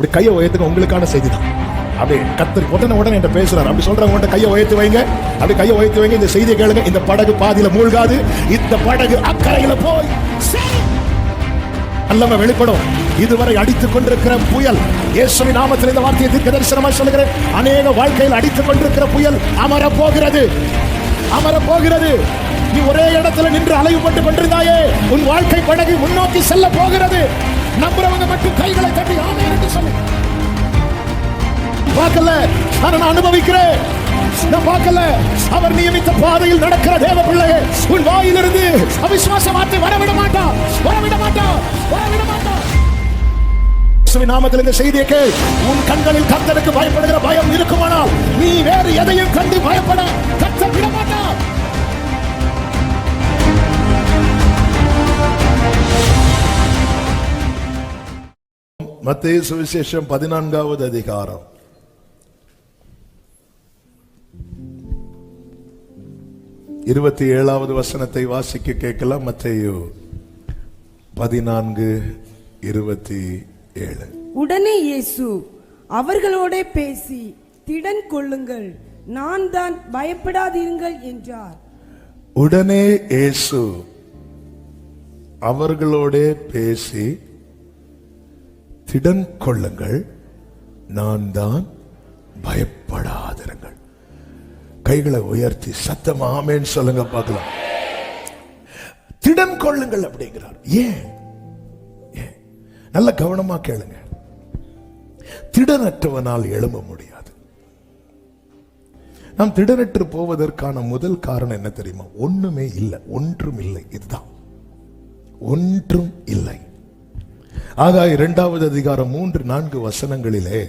அப்படி கையை உயர்த்துங்க, உங்களுக்கான செய்தி தான். அப்படியே கத்தர் உடனே என்கிட்ட பேசுறாரு. அப்படி சொல்றவங்க கையை உயர்த்தி வைங்க, அப்படி கையை உயர்த்தி வைங்க. இந்த செய்தியை கேளுங்க. இந்த படகு பாதியில மூழ்காது, இந்த படகு அக்கறையில போய் அல்லம வெளிப்படும். இதுவரை அடித்துக் கொண்டிருக்கிற புயல், இயேசுவின் நாமத்தில் இந்த வார்த்தையை தீர்க்க தரிசனமாய் சொல்கிறேன், அநேக வாழ்க்கையில் அடித்துக் கொண்டிருக்கிற புயல் அமர போகிறது, அமர போகிறது. நீ ஒரே இடத்துல நின்று அலைவுபட்டு கொண்டிருந்தாயே, உன் வாழ்க்கை படகு முன்னோக்கி செல்ல போகிறது. நம்புறவங்க மட்டும் கைகளை தட்டி ஆமென் என்று சொல்லு. பார்க்கல, நான் அனுபவிக்கிறேன். நான் பார்க்கல, அவர் நியமித்த பாதையில் நடக்கிற தேவ பிள்ளையே, உன் வாயிலிருந்து அவிசுவாச வார்த்தை வரவிட மாட்டார், வரவிட மாட்டார், வரவிட மாட்டார். இயேசுவின் நாமத்தில் இந்த செய்தியை கேள். உன் கண்களில் கர்த்தருக்கு பயப்படுகிற பயம் இருக்குமானால் நீ வேறு எதையும் கண்டு பயப்பட கர்த்தர் விட மாட்டார். மத்தேயு சுவிசேஷம் 14வது அதிகாரம் 27வது வசனத்தை வாசிக்க கேட்கலாம். மத்தேயு 14:27. உடனே இயேசு அவர்களோட பேசி, திடன் கொள்ளுங்கள், நான் தான், பயப்படாதீர்கள் என்றார். உடனே இயேசு அவர்களோட பேசி, திடன் கொள்ளுங்கள், நான் தான், பயப்படாதிருங்கள். கைகளை உயர்த்தி சத்தமா ஆமென் சொல்லுங்க பார்க்கலாம். திடன் கொள்ளுங்கள் அப்படிங்கிறார். ஏன்? நல்ல கவனமா கேளுங்க. திடனற்றவனால் எழும்ப முடியாது. நாம் திடனற்று போவதற்கான முதல் காரணம் என்ன தெரியுமா? ஒண்ணுமே இல்லை, ஒன்றும் இல்லை. இதுதான், ஒன்றும் இல்லை. ஆகாய் 2வது அதிகாரம் 3-4 வசனங்களிலே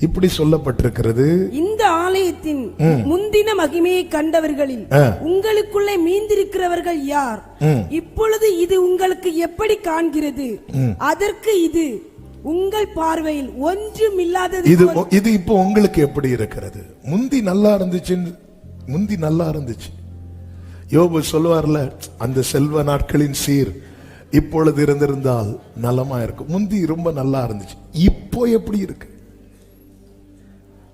இப்படி சொல்லப்பட்டிருக்கிறது. இந்த ஆலயத்தின் முந்தின மகிமையை கண்டவர்களில் உங்களுக்குள்ளே மீந்திருக்கிறவர்கள் யார்? இப்பொழுது இது உங்களுக்கு எப்படி காண்கிறது? அதற்கு இது உங்கள் பார்வையில் ஒன்றும் இல்லாதது. இது இப்போ உங்களுக்கு எப்படி இருக்கிறது? முந்தி நல்லா இருந்துச்சு, முந்தி நல்லா இருந்துச்சு. யோபு சொல்லுவார்ல, அந்த செல்வ நாட்களின் சீர் இப்பொழுது இருந்திருந்தால் நலமா இருக்கும். முந்தி ரொம்ப நல்லா இருந்துச்சு, இப்போ எப்படி இருக்கு?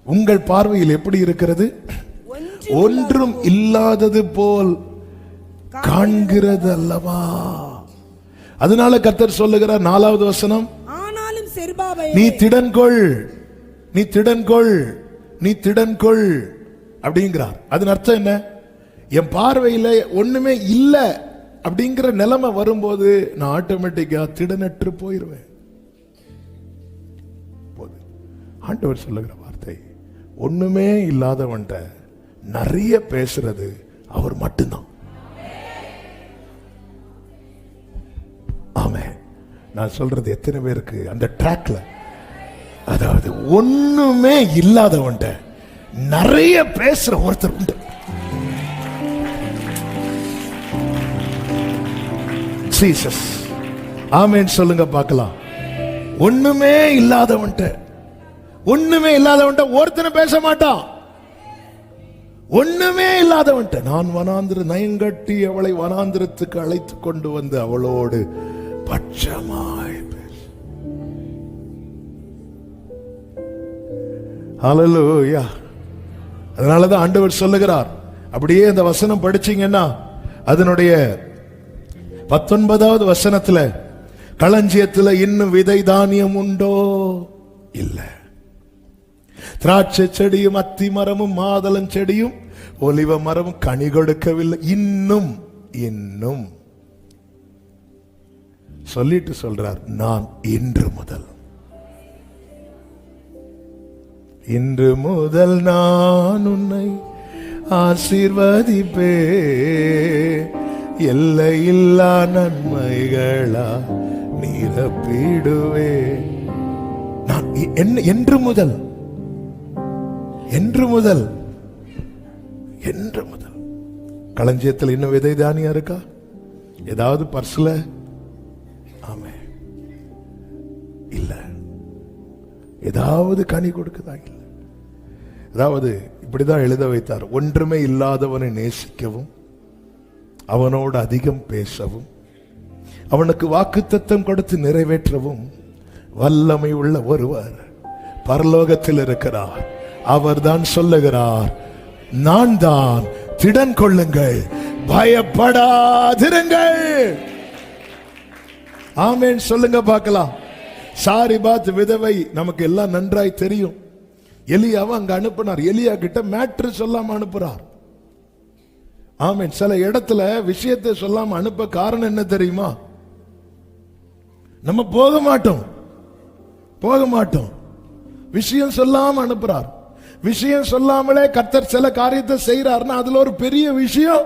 உங்கள் பார்வையில் எப்படி இருக்கிறது? ஒன்றும் இல்லாதது போல் காண்கிறது அல்லவா? அதனால கர்த்தர் சொல்லுகிறார் 4வது வசனம், ஆனாலும் செருபாபேலே, நீ திடன்கொள், நீ திடன்கொள், நீ திடன்கொள் அப்படிங்கிறார். அதன் அர்த்தம் என்ன? என் பார்வையில ஒண்ணுமே இல்லை அப்படிங்கிற நிலைமை வரும்போது நான் ஆட்டோமேட்டிக்கா திடனற்று போயிருவேன். ஆண்டவர் சொல்லுகிற வார்த்தை, ஒண்ணுமே இல்லாதவன்ட்ட நிறைய பேசுறது அவர் மட்டும்தான். ஆமென். நான் சொல்றது எத்தனை பேருக்கு அந்த ட்ராக்ல, அதாவது ஒண்ணுமே இல்லாதவன்ட்ட நிறைய பேசுற ஒருத்தர் உண்டு. ஜீசஸ் ஆமென் சொல்லுங்க பார்க்கலாம். ஒண்ணுமே இல்லாதவன்ட்ட, ஒண்ணுமே இல்லாதவன்ட்ட ஒருத்தனை பேச மாட்டான். ஒண்ணுமே இல்லாதவன்ட்ட, நான் வனாந்திர நயங்கட்டி அவளை வனாந்திரத்துக்கு அழைத்து கொண்டு வந்து அவளோடு பட்சமாய் பேச. ஹல்லேலூயா. அதனாலதான் ஆண்டவர் சொல்லுகிறார். அப்படியே அந்த வசனம் படிச்சீங்கன்னா அதனுடைய 19வது வசனத்துல, களஞ்சியத்துல இன்னும் விதை தானியம் உண்டோ? இல்ல. திராட்சை செடியும் அத்தி மரமும் மாதளம் செடியும் ஒலிவ மரமும் கனி கொடுக்கவில்லை. இன்னும் இன்னும் சொல்லிட்டு சொல்றார், நான் இன்று முதல் நான் உன்னை ஆசீர்வதிப்பே, எல்லையில்லா நன்மைகளா நிரப்பிடுவே. நான் என்று முதல், என்று முதல், என்று முதல். களஞ்சியத்தில் இன்னும் விதை தானியம் இருக்கா? ஏதாவது பர்ஸ்ல? ஆமே இல்ல. ஏதாவது கனி கொடுக்குதா? இல்ல. அதாவது இப்படிதான் எழுத வைத்தார், ஒன்றுமே இல்லாதவனை நேசிக்கவும் அவனோடு அதிகம் பேசவும் அவனுக்கு வாக்குத்தத்தம் கொடுத்து நிறைவேற்றவும் வல்லமை உள்ள ஒருவர் பரலோகத்தில் இருக்கிறார். அவர்தான் சொல்லுகிறார், நான் தான், திடன் கொள்ளுங்கள், பயப்படாதிருங்கள். ஆமென் சொல்லுங்க பார்க்கலாம். சாரிபாத் விதவை நமக்கு எல்லாம் நன்றாய் தெரியும். எலியாவை அங்க அனுப்பினார். எலியா கிட்ட மேட்ரு சொல்லாம அனுப்புறார். ஆமென். சில இடத்துல விஷயத்தை சொல்லாம அனுப்ப காரணம் என்ன தெரியுமா? நம்ம போக மாட்டோம். விஷயம் சொல்லாம அனுப்புறார். விஷயம் சொல்லாமலே கர்த்தர் சில காரியத்தை செய்யறாருன்னா அதுல ஒரு பெரிய விஷயம்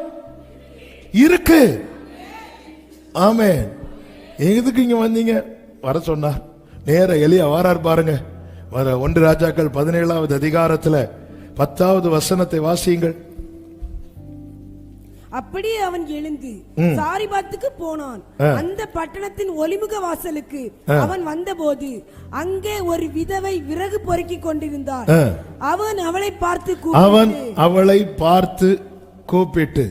இருக்கு. ஆமென். எதுக்கு இங்க வந்தீங்க? வர சொன்னார். நேர எலியா வாரார் பாருங்க. 1 ராஜாக்கள் 17வது அதிகாரத்துல 10வது வசனத்தை வாசியுங்கள். அப்படியே அவன் எழுந்து சாரிபாத்துக்கு போனான். அந்த பட்டணத்தின் ஒலிமுக வாசலுக்கு அவன் வந்தபோது அங்கே ஒரு விதவை விறகு பொறுக்கி கொண்டிருந்தாள். அவன் அவளை பார்த்து கூப்பிட்டு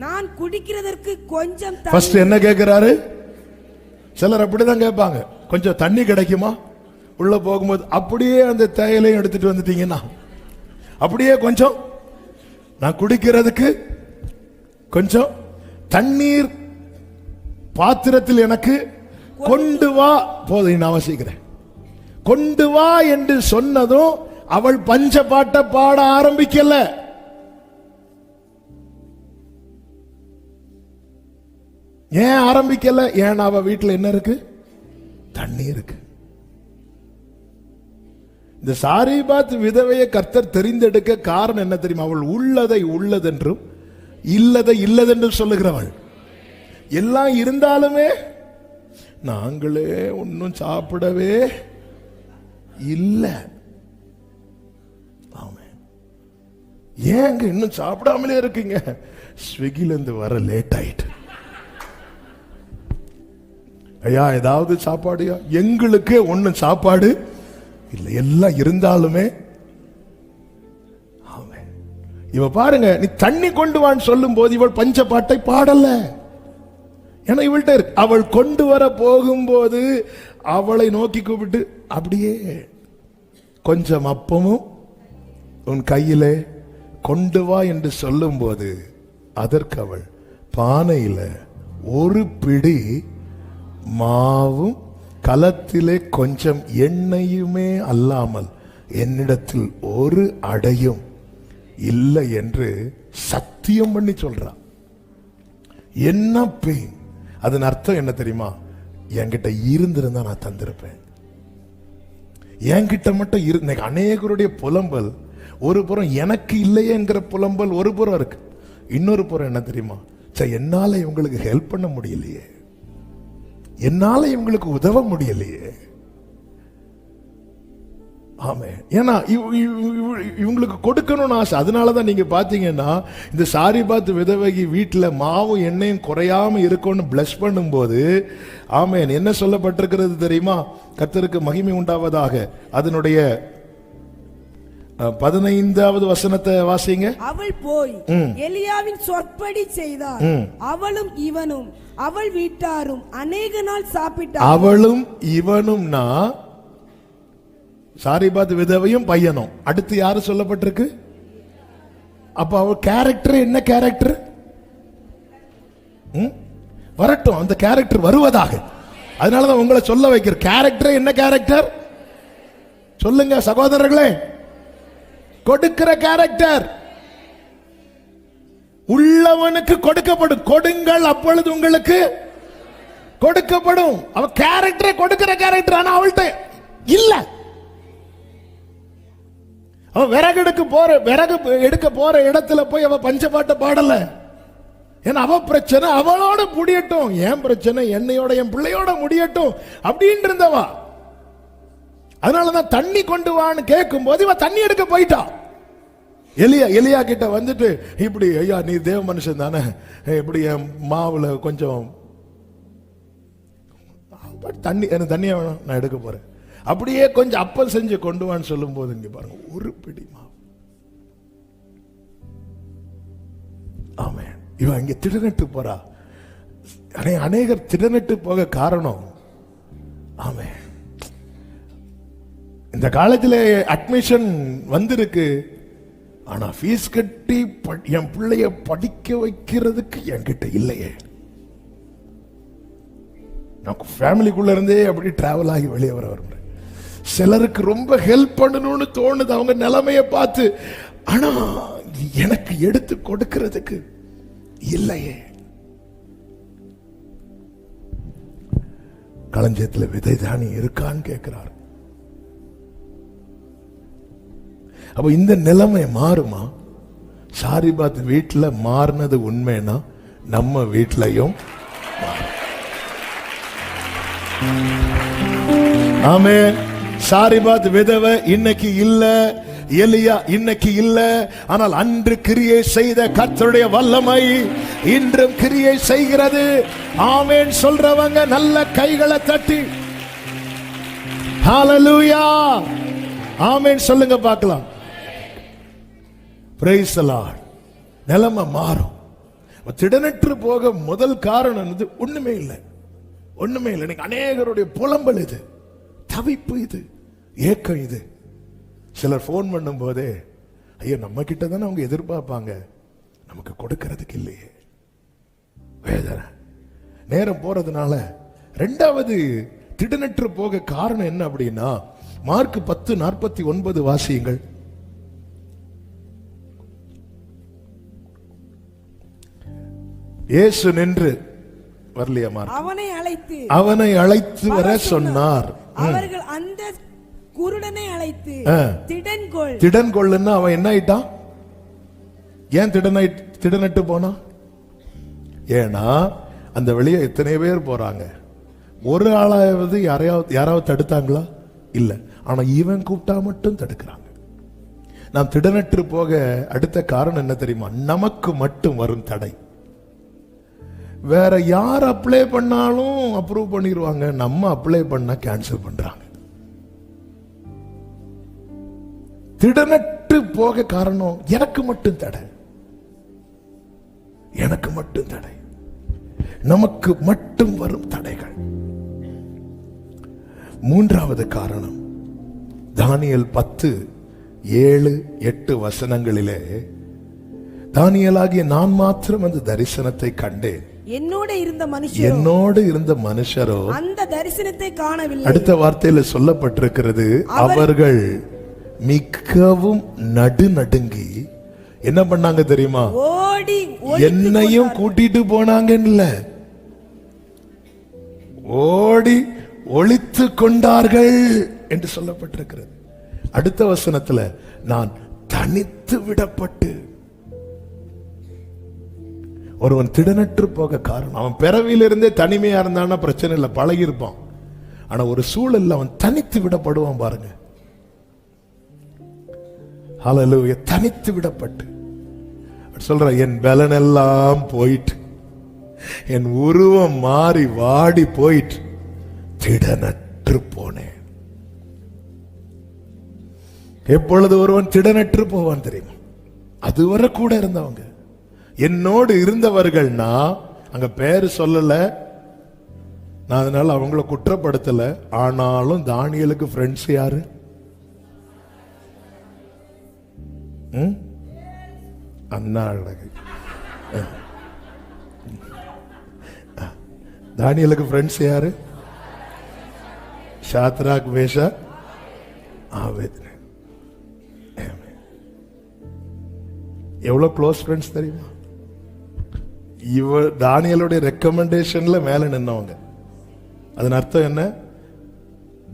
நான் குடிக்கிறதற்கு கொஞ்சம் என்ன கேட்கிறாரு? சிலர் அப்படிதான் கேட்பாங்க, கொஞ்சம் தண்ணி கிடைக்குமா? உள்ள போகும்போது அப்படியே அந்த தேயிலையும் எடுத்துட்டு வந்துட்டீங்கன்னா அப்படியே கொஞ்சம் நான் குடிக்கிறதுக்கு கொஞ்சம் தண்ணீர் பாத்திரத்தில் எனக்கு கொண்டு வா. போதும், நான் வசிக்கிறேன். கொண்டு வா என்று சொன்னதும் அவள் பஞ்ச பாட்ட பாட ஆரம்பிக்கல. ஏன் ஆரம்பிக்கல? ஏன் அவ வீட்டுல என்ன இருக்கு? தண்ணி இருக்கு. இந்த சாரிபாத் விதவையை கர்த்தர் தெரிந்தெடுக்க காரணம் என்ன தெரியுமா? அவள் உள்ளதை உள்ளதென்றும் இல்லதை இல்லதென்று சொல்லுகிறவள். எல்லாம் இருந்தாலுமே நாங்களே ஒன்னும் சாப்பிடவே இல்லை. ஏங்க இன்னும் சாப்பிடாமலே இருக்கீங்க? ஸ்விக்கில இருந்து வர லேட் ஆயிட்டு. ஐயா ஏதாவது சாப்பாடுயா? எங்களுக்கு ஒன்னும் சாப்பாடு இல்லை. எல்லாம் இருந்தாலுமே இவ பாருங்க, நீ தண்ணி கொண்டு வான்னு சொல்லும் போது இவள் பஞ்ச பாட்டை பாடல. ஏன்னா இவள்கிட்ட இருக்கு. அவள் கொண்டு வர போகும்போது அவளை நோக்கி கூப்பிட்டு அப்படியே கொஞ்சம் அப்பமும் உன் கையிலே கொண்டு வா என்று சொல்லும் போது அதற்கு அவள் பானையில ஒரு பிடி மாவும் கலத்திலே கொஞ்சம் எண்ணெயுமே அல்லாமல் என்னிடத்தில் ஒரு அடையும் இல்லை என்று சத்தியம் பண்ணி சொல்றான். என்ன பெயின்! அதன் அர்த்தம் என்ன தெரியுமா? என்கிட்ட இருந்திருந்தா நான் தந்திருப்பேன். என்கிட்ட மட்டும் இருந்து. அநேகருடைய புலம்பல் ஒரு புறம் எனக்கு இல்லையேங்கிற புலம்பல் ஒரு புறம் இருக்கு. இன்னொரு புறம் என்ன தெரியுமா? என்னால இவங்களுக்கு ஹெல்ப் பண்ண முடியலையே, என்னால இவங்களுக்கு உதவ முடியலையே. ஆமே. ஏன்னா இவங்களுக்கு கொடுக்கணும்னு ஆசை. அதனாலதான் நீங்க பாத்தீங்கன்னா இந்த சாரிபாத் விதவகி வீட்டுல மாவும் எண்ணெயும் குறையாம இருக்கும்னு பிளஸ் பண்ணும் போது ஆமேன் என்ன சொல்லப்பட்டிருக்கிறது தெரியுமா? கர்த்தருக்கு மகிமை உண்டாவதாக. அதனுடைய 15வது வசனத்தை வாசிங்க. அவள் போய் எலியாவின் சொற்படி செய்தாள். அவளும் இவனும் அவள் வீட்டாரும் அநேக நாள் சாப்பிட்டார். அவளும் இவனும்னா சாரிபாத் விதவையும் பையனும். அடுத்து யாரு சொல்லப்பட்டிருக்கு? அப்ப அவ கேரக்டர் என்ன கேரக்டர்? வரட்டும், அந்த கேரக்டர் வருவதாக. அதனாலதான் உங்களை சொல்ல வைக்கிற கேரக்டர் என்ன கேரக்டர் சொல்லுங்க சகோதரர்களே. கொடுக்கிற கேரக்டர். உள்ளவனுக்கு கொடுக்கப்படும். கொடுங்கள் அப்பொழுது உங்களுக்கு கொடுக்கப்படும். அவ கேரக்டரை கொடுக்கிற கேரக்டர். ஆனா அவள்கிட்ட இல்ல. அவ விறகு எடுக்க போற இடத்துல போய் அவ பஞ்சபாட்ட பாடல. ஏன்னா அவ பிரச்சனை அவளோட முடியட்டும், என் பிரச்சனை என்னையோட என் பிள்ளையோட முடியட்டும் அப்படின்னு இருந்தவா. அதனாலதான் தண்ணி கொண்டு வான்னு கேட்கும் போது இவ தண்ணி எடுக்க போயிட்டா. எலியா கிட்ட வந்துட்டு இப்படி, ஐயா நீ தேவ மனுஷன் தானே, இப்படி என் மாவுல கொஞ்சம் தண்ணி, எனக்கு தண்ணியா வேணும், நான் எடுக்க போறேன். அப்படியே கொஞ்சம் அப்பல் செஞ்சு கொண்டு வான்னு சொல்லும் போது இங்க பாருங்க ஒரு பிடி மாவு. ஆமென். இவன் இங்க திடனட்டு போறா. அநேகர் திடனட்டு போக காரணம் ஆமென் இந்த காலேஜில் அட்மிஷன் வந்திருக்கு, ஆனா ஃபீஸ் கட்டி என் பிள்ளைய படிக்க வைக்கிறதுக்கு என்கிட்ட இல்லையே. நான் ஃபேமிலிக்குள்ள இருந்தே அப்படி டிராவல் ஆகி வெளியே வர விரும்புறேன். சிலருக்கு ரொம்ப ஹெல்ப் பண்ணணும்னு தோணுது அவங்க நிலைமைய பார்த்து, ஆனா எனக்கு எடுத்து கொடுக்கிறதுக்கு இல்லையே. களஞ்சியத்துல விதை தானி இருக்கான்னு கேட்கிறார். அப்ப இந்த நிலைமை மாறுமா? சாரிபாத் வீட்டுல மாறினது உண்மைனா நம்ம வீட்லயும் ஆமென். சாரிபாத் விதவை இன்னைக்கு இல்ல, எலியா இன்னைக்கு இல்ல, ஆனால் அன்று கிரியை செய்த கர்த்தருடைய வல்லமை இன்றும் கிரியை செய்கிறது. ஆமென் சொல்றவங்க நல்ல கைகளை தட்டி ஹalleluya ஆமென் சொல்லுங்க பார்க்கலாம். Praise the Lord. நிலைமை மாறும். திடனற்று போக முதல் காரணம் ஒண்ணுமே இல்லை, ஒண்ணுமே இல்லை. இன்னைக்கு அநேகருடைய புலம்பல் இது, தவிப்பு இது, ஏக்கம் இது. சிலர் போன் பண்ணும் போதே, ஐயோ நம்ம கிட்ட தானே அவங்க எதிர்பார்ப்பாங்க, நமக்கு கொடுக்கிறதுக்கு இல்லையே. வேதனை. நேரம் போறதுனால ரெண்டாவது திடனற்று போக காரணம் என்ன அப்படின்னா, மார்க் 10:49 வாசியுங்கள். இயேசு நின்று வரலையா? அவனை அழைத்து வர சொன்னார். அவர்கள் அந்த குருடனை அழைத்து திடன்கொள்ளுன்னா அவன் என்ன ஆயிட்டான்? ஏன் திடனட்டு போனா? ஏன்னா அந்த வெளியே எத்தனை பேர் போறாங்க, ஒரு ஆளாவது யாராவது தடுத்தாங்களா? இல்ல. ஆனா இவன் கூப்பிட்டா மட்டும் தடுக்கிறாங்க. நாம் திடனற்று போக அடுத்த காரணம் என்ன தெரியுமா? நமக்கு மட்டும் வரும் தடை. வேற யார் அப்ளை பண்ணாலும் அப்ரூவ் பண்ணிடுவாங்க, நம்ம அப்ளை பண்ணா கேன்சல் பண்றாங்க. திடனற்று போக காரணம் எனக்கு மட்டும் தடை, எனக்கு மட்டும் தடை, நமக்கு மட்டும் வரும் தடைகள். மூன்றாவது காரணம், தானியேல் 10:7-8 வசனங்களிலே, தானியேலாகிய நான் மாத்திரம் அந்த தரிசனத்தை கண்டேன், என்னோடு இருந்த மனுஷரோ அந்த தரிசனத்தை காணவில்லை. அடுத்த வார்த்தையில சொல்லப்பட்டிருக்கிறது, அவர்கள் மிகவும் நடுநடுங்கி என்ன பண்ணாங்க தெரியுமா? ஓடி என்னையும் கூட்டிட்டு போனாங்கல்ல, ஓடி ஒளித்து கொண்டார்கள் என்று சொல்லப்பட்டிருக்கிறது. அடுத்த வசனத்துல, நான் தனித்து விடப்பட்டு. ஒருவன் திடனற்று போக காரணம், அவன் பிறவியிலிருந்தே தனிமையா இருந்தான்னா பிரச்சனை இல்லை, பழகி இருப்பான். ஆனா ஒரு சூழல்ல அவன் தனித்து விடப்படுவான் பாருங்க. ஹல்லேலூயா. தனித்து விடப்பட்டு சொல்ற, என் பலன் எல்லாம் போயிட்டு, என் உருவம் மாறி வாடி போயிட்டு திடனற்று போனேன். எப்பொழுது ஒருவன் திடனற்று போவான் தெரியுமா? அதுவரை கூட இருந்தவங்க, என்னோடு இருந்தவர்கள்னா அங்க பேரு சொல்லல, நான் அதனால அவங்கள குற்றப்படுத்தல. ஆனாலும் தானியேலுக்கு ஃப்ரெண்ட்ஸ் யாரு? அண்ணா. தானியேலுக்கு ஃப்ரெண்ட்ஸ் யாரு? Shadrach, Meshach, Abednego. எவ்வளவு க்ளோஸ் ஃப்ரெண்ட்ஸ் தெரியுமா? தானியேலுடைய ரெக்கமெண்டேஷன்ல மேல நின்னவங்க. அதன் அர்த்தம் என்ன?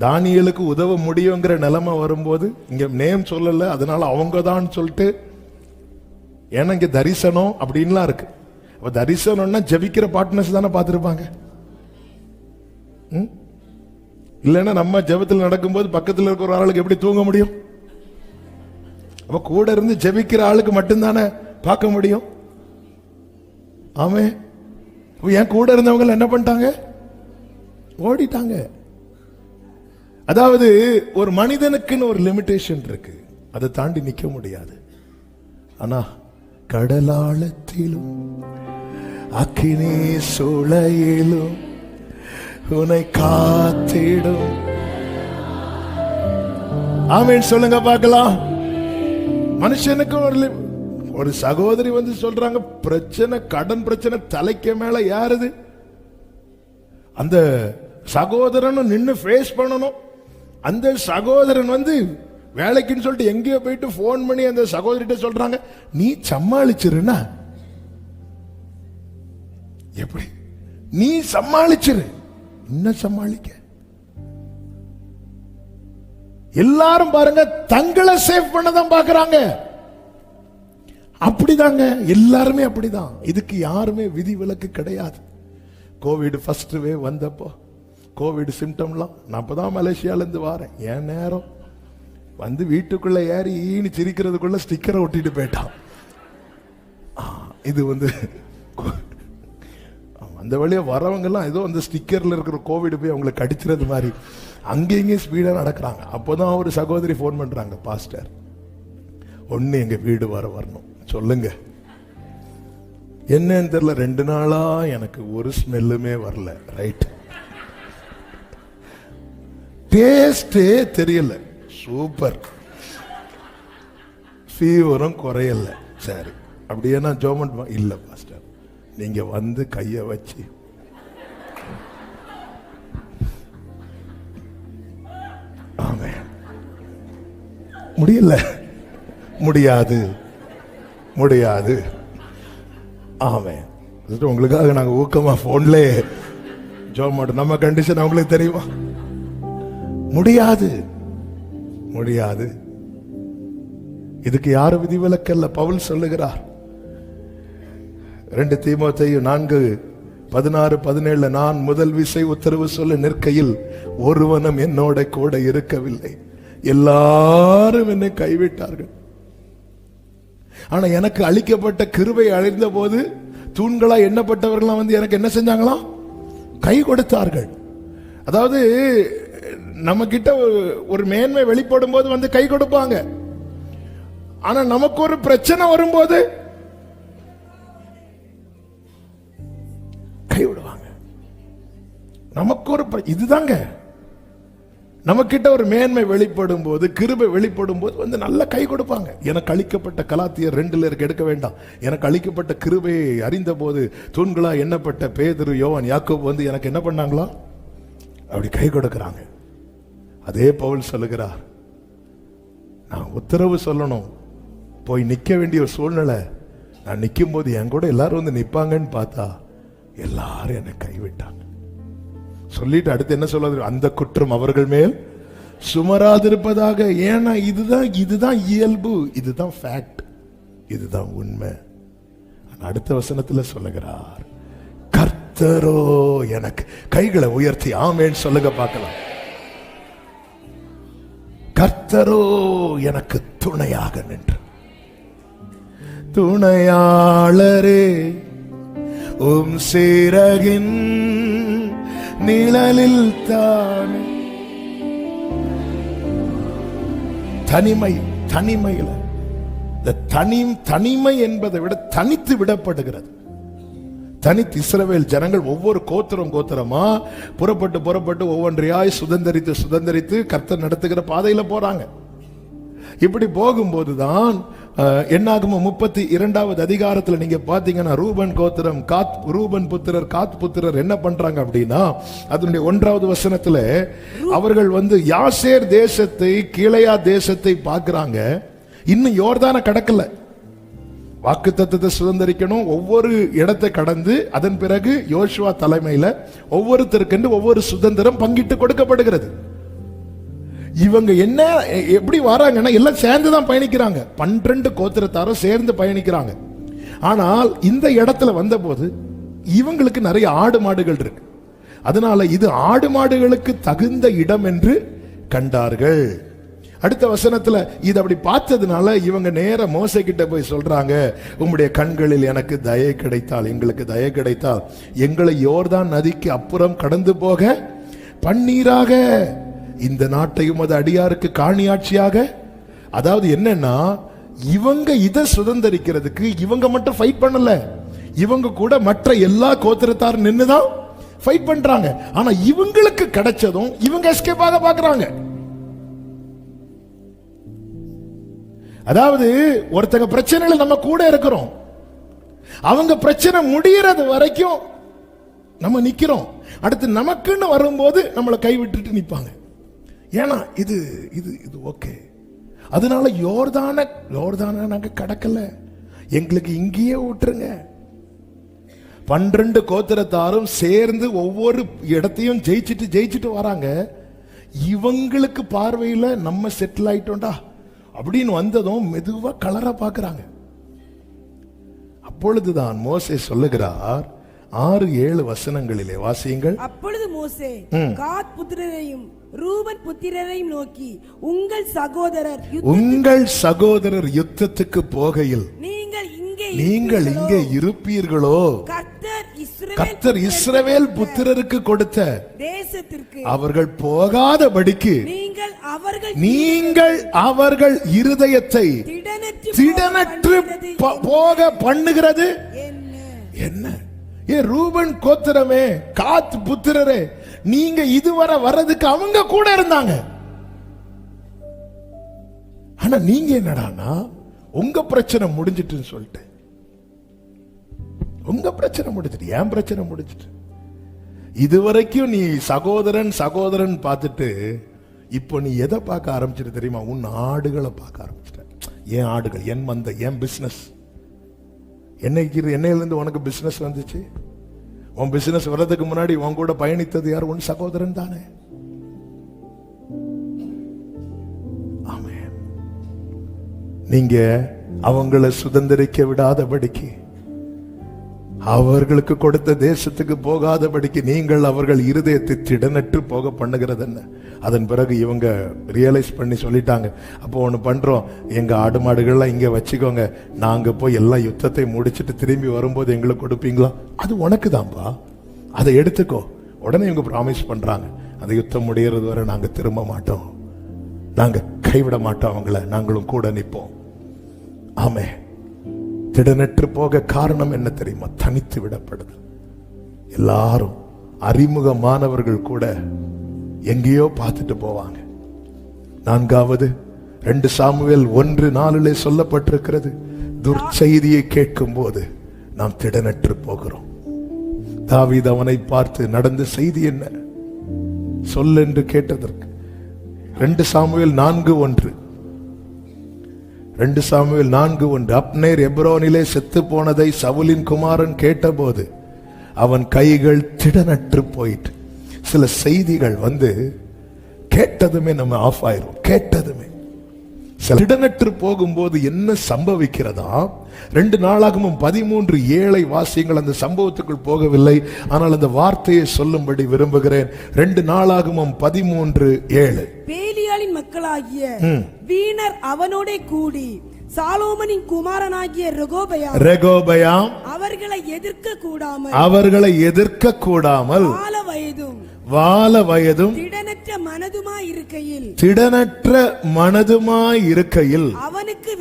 தானியேலுக்கு உதவ முடியுங்கிற நிலைமை வரும்போது இங்க நேம் சொல்லல, அதனால அவங்க தான் சொல்லிட்டு, ஏன்னா இங்க தரிசனம் அப்படின்லாம் இருக்கு. தரிசனம்னா ஜபிக்கிற பார்ட்னர்ஸ் தானே பார்த்திருப்பாங்க. இல்லைன்னா நம்ம ஜபத்தில் நடக்கும்போது பக்கத்தில் இருக்கிற ஒரு ஆளுக்கு எப்படி தூங்க முடியும்? அப்ப கூட இருந்து ஜபிக்கிற ஆளுக்கு மட்டும்தானே பார்க்க முடியும். ஆமே. என் கூட இருந்தவங்க என்ன பண்ணிட்டாங்க? ஓடிட்டாங்க. அதாவது ஒரு மனிதனுக்குன்னு ஒரு லிமிடேஷன் இருக்கு, அதை தாண்டி நிக்க முடியாது. ஆனா கடலாளத்திலும் அக்கினி சூளையிலும் உன்னை காத்திடும் ஆமென் சொல்லுங்க பார்க்கலாம். மனுஷனுக்கு ஒரு சகோதரி வந்து சொல்றாங்க, பிரச்சனை, கடன் பிரச்சனை தலைக்கு மேல யாருது? அந்த சகோதரன் நின்னு ஃபேஸ் பண்ணணும். அந்த சகோதரன் வந்து வேலைக்குன்னு சொல்லிட்டு எங்கேயோ போயிட்டு போன் பண்ணி அந்த சகோதரிட்ட சொல்றாங்க, நீ சமாளிச்சிருனா எப்படி? நீ சமாளிச்சிரு. என்ன சமாளிக்க? எல்லாரும் பாருங்க தங்களை சேவ் பண்ணதான் பாக்குறாங்க. அப்படிதாங்க, எல்லாருமே அப்படிதான். இதுக்கு யாருமே விதி விலக்கு கிடையாது. கோவிட் ஃபர்ஸ்ட் வேவ் வந்தப்போ கோவிட் சிம்டம்லாம், நான் அப்பதான் மலேசியால இருந்து வரேன். என் நேரம் வந்து வீட்டுக்குள்ள ஏறி ஈனி சிரிக்கிறதுக்குள்ள ஸ்டிக்கரை ஒட்டிட்டு போயிட்டான். இது வந்து அந்த வழியா வரவங்க எல்லாம் ஏதோ அந்த ஸ்டிக்கர்ல இருக்கிற கோவிட் போய் அவங்களை கடிச்சிறது மாதிரி அங்கேயும் ஸ்பீடா நடக்கிறாங்க. அப்போதான் ஒரு சகோதரி போன் பண்றாங்க, பாஸ்டர் ஒண்ணு எங்க வீடு வரணும் சொல்லுங்க. என்னன்னு தெரியல, 2 நாளா எனக்கு ஒரு ஸ்மெல்லுமே வரல. ரைட், டேஸ்டே தெரியல. சூப்பர், ஃபீவரும் குறையல. சரி, அப்படியே நான் ஜோமன் இல்ல பாஸ்டர், நீங்க வந்து கைய வச்சு முடியல, முடியாது முடியாது. ஆமென். உங்களுக்காக நாங்க ஊக்கமா போன்ல ஜோமோட், நம்ம கண்டிஷன் அவங்களுக்கு தெரியுமா? முடியாது முடியாது. இதுக்கு யாரும் விதிவிலக்கல்ல. பவுல் சொல்லுகிறார் 2 தீமோத்தேயு 4:16-17, நான் முதல் விசை உத்தரவு சொல்ல நிற்கையில் ஒருவனும் என்னோட கூட இருக்கவில்லை, எல்லாரும் என்னை கைவிட்டார்கள். ஆனா எனக்கு அளிக்கப்பட்ட கிருபை அழிந்த போது தூண்களா எண்ணப்பட்டவர்கள் வந்து எனக்கு என்ன செஞ்சாங்களாம்? கை கொடுத்தார்கள். அதாவது நம்ம கிட்ட ஒரு மேன்மை வெளிப்படும் போது வந்து கை கொடுப்பாங்க. ஆனா நமக்கு ஒரு பிரச்சனை வரும்போது கை விடுவாங்க. நமக்கு ஒரு இதுதாங்க, நமக்கிட்ட ஒரு மேன்மை வெளிப்படும் போது, கிருபை வெளிப்படும் போது வந்து நல்ல கை கொடுப்பாங்க. எனக்கு அளிக்கப்பட்ட கலாத்தியர் 2 எடுக்க வேண்டாம். எனக்கு அளிக்கப்பட்ட கிருபையை அறிந்த போது தூண்களா எண்ணப்பட்ட பேதுரு, யோவான், யாக்கோபு வந்து எனக்கு என்ன பண்ணாங்களா? அப்படி கை கொடுக்கிறாங்க. அதே பவுல் சொல்லுகிறார், நான் உத்தரவு சொல்லணும், போய் நிக்க வேண்டிய ஒரு சூழ்நிலை, நான் நிற்கும் போது என் கூட எல்லாரும் வந்து நிப்பாங்கன்னு பார்த்தா எல்லாரும் என்னை கைவிட்டாங்க. சொல்லிட்டு அடுத்து என்ன சொல்றது? அந்த குற்றம் அவர்கள் மேல் சுமராதிருப்பதாக. ஏன்னா இதுதான் இயல்பு, இதுதான் ஃபேக்ட், இதுதான் உண்மை. அடுத்த வசனத்துல சொல்லுகிறார், கர்த்தரோ எனக்கு. கைகளை உயர்த்தி ஆமென் சொல்லுங்க பார்க்கலாம். கர்த்தரோ எனக்கு துணையாக நின்று. துணையாளரே உம் சிறகின் நிழலில் தானே. தனிமையில தனிமை என்பதை விட தனித்து விடப்படுகிறது. தனித்து இஸ்ரவேல் ஜனங்கள் ஒவ்வொரு கோத்திரமா புறப்பட்டு ஒவ்வொன்றையாய் சுதந்தரித்து கர்த்தர் நடத்துகிற பாதையில போறாங்க. இப்படி போகும்போதுதான் என்னாகுமோ 32வது அதிகாரத்துல நீங்க பாத்தீங்கன்னா ரூபன் கோத்திரம் ரூபன் புத்திரர் காத் புத்திரர் என்ன பண்றாங்க அப்படின்னா, அதனுடைய 1வது வசனத்துல அவர்கள் வந்து யாசேர் தேசத்தை, கீழையா தேசத்தை பார்க்கிறாங்க. இன்னும் யோர்தான கடக்கல, வாக்குத்தத்தத்தை சுதந்தரிக்கணும். ஒவ்வொரு இடத்தை கடந்து அதன் பிறகு யோசுவா தலைமையில ஒவ்வொருத்தருக்கு ஒவ்வொரு சுதந்திரம் பங்கிட்டு கொடுக்கப்படுகிறது. இவங்க என்ன எப்படி வராங்கன்னா எல்லாம் சேர்ந்துதான் பயணிக்கிறாங்க. 12 கோத்திரத்தாரும் சேர்ந்து பயணிக்கிறாங்க. ஆனால் இந்த இடத்துல வந்த போது இவங்களுக்கு நிறைய ஆடு மாடுகள் இருக்கு. அதனால இது ஆடு மாடுகளுக்கு தகுந்த இடம் என்று கண்டார்கள். அடுத்த வசனத்துல இது அப்படி பார்த்ததுனால இவங்க நேர மோசே கிட்ட போய் சொல்றாங்க, உம்முடைய கண்களில் எனக்கு தயை கிடைத்தால், எங்களுக்கு தயை கிடைத்தால் எங்களை யோர்தான் நதிக்கு அப்புறம் கடந்து போக பன்னீராக, இந்த நாட்டையும் அது அடியாருக்கு காணியாட்சியாக. அதாவது என்னன்னா, இவங்க இதை சுதந்தரிக்கிறதுக்கு இவங்க மட்டும் ஃபைட் பண்ணல, இவங்க கூட மற்ற எல்லா கோத்திரத்தாரும் நின்னுதான் ஃபைட் பண்றாங்க. ஆனா இவங்களுக்கு கிடைச்சதும் இவங்க எஸ்கேப் ஆக பாக்குறாங்க. அதாவது ஒருத்தங்க பிரச்சனையில நம்ம கூட இருக்கிறோம், அவங்க பிரச்சனை முடியறது வரைக்கும் நம்ம நிக்கிறோம். அடுத்து நமக்குன்னு வரும்போது நம்மளை கைவிட்டுட்டு நிப்பாங்க. ஏன்னா இது இது இது ஓகே. அதனால யோர்தான நாங்க கடக்கல, எங்களுக்கு இங்கேயே விட்டுருங்க. 12 கோத்திரத்தாரும் சேர்ந்து ஒவ்வொரு இடத்தையும் ஜெயிச்சுட்டு வராங்க. இவங்களுக்கு பார்வையில நம்ம செட்டில் ஆயிட்டோம்டா அப்படின்னு வந்ததும் மெதுவா கலரா பாக்குறாங்க. அப்பொழுதுதான் மோசே சொல்லுகிறார், 6-7 வசனங்களிலே வாசியுங்கள். அப்பொழுது மோசே காத் புத்திரரையும் ரூபன் புத்திரரையும் நோக்கி, உங்கள் சகோதரர் யுத்தத்துக்கு போகையில் நீங்கள் இங்கே இருப்பீர்களோ? கர்த்தர் இஸ்ரவேல் புத்திரருக்கு கொடுத்த தேசத்திற்கு அவர்கள் போகாதபடிக்கு நீங்கள் அவர்கள் இருதயத்தை திடனற்று போக பண்ணுகிறது என்ன? ரூபன் கோத்திரமே, காத் புத்திரரே, நீங்க இதுவரை வர்றதுக்கு அவங்க கூட இருந்தாங்க. ஆனா நீங்க என்னடானா உங்க பிரச்சனை முடிஞ்சிட்டுன்னு சொல்லிட்டு, உங்க பிரச்சனை முடிஞ்சிட்டு, என் பிரச்சனை முடிஞ்சிட்டு. இதுவரைக்கும் நீ சகோதரன் பார்த்துட்டு இப்போ நீ எதை பார்க்க ஆரம்பிச்சிட்டு தெரியுமா? உன் ஆடுகளை பார்க்க ஆரம்பிச்சிட்ட. என் ஆடுகள், என் மந்தை, என் பிசினஸ். என்னையிலிருந்து உனக்கு பிசினஸ் வந்துச்சு? உன் பிசினஸ் வர்றதுக்கு முன்னாடி உன் கூட பயணித்தது யார்? உன் சகோதரன் தானே. ஆமென். நீங்க அவங்களை சுதந்திரிக்க விடாதபடிக்கு, அவர்களுக்கு கொடுத்த தேசத்துக்கு போகாதபடிக்கு நீங்கள் அவர்கள் இருதயத்தை திடனற்று போக பண்ணுகிறது என்ன? அதன் பிறகு இவங்க ரியலைஸ் பண்ணி சொல்லிட்டாங்க, அப்போ ஒன்று பண்றோம், எங்க ஆடு மாடுகள்லாம் இங்க வச்சுக்கோங்க, நாங்க போய் எல்லா யுத்தத்தை முடிச்சுட்டு திரும்பி வரும்போது எங்களுக்கு கொடுப்பீங்களா? அது உனக்கு தான்பா, அதை எடுத்துக்கோ. உடனே இவங்க ப்ராமிஸ் பண்றாங்க, அந்த யுத்தம் முடியறது வரை நாங்க திரும்ப மாட்டோம், நாங்க கைவிட மாட்டோம், அவங்கள நாங்களும் கூட நிற்போம். ஆமே. திடனற்று போக காரணம் என்ன தெரியுமா? தனித்து விடப்படுது. எல்லாரும் அறிமுகமானவர்கள் கூட எங்கேயோ பார்த்துட்டு போவாங்க. 4வது 2 சாமுவேல் 1:4 சொல்லப்பட்டிருக்கிறது, துர்ச்செய்தியை கேட்கும் போது நாம் திடனற்று போகிறோம். தாவீது அவனை பார்த்து நடந்த செய்தி என்ன சொல் என்று கேட்டதற்கு 2 சாமுவேல் 4:1 2 சாமுவேல் 4:1 அப்னேர் எப்ரோனிலே செத்து போனதை சவுலின் குமாரன் கேட்டபோது அவன் கைகள் திடனற்று போயிட்டு. சில செய்திகள் கேட்டதுமே நம்ம ஆஃப் ஆயிரும். கேட்டதுமே திடனற்று போகும்போது என்ன சம்பவிக்கிறதா? 2 நாளாகமும் 13:7 வாசியங்கள். அந்த சம்பவத்துக்குள் போகவில்லை, ஆனால் அந்த வார்த்தையை சொல்லும்படி விரும்புகிறேன். 2 நாளாகமும் 13:7 பேலியாளின் மக்களாகிய வீணர் அவனோட கூடி சாலோமனின் குமாரனாகிய ரெகோபயாம் அவர்களை எதிர்க்க கூடாமல் வால வயதும் திடனற்ற மனதுமாய் இருக்கையில் அவனுக்கு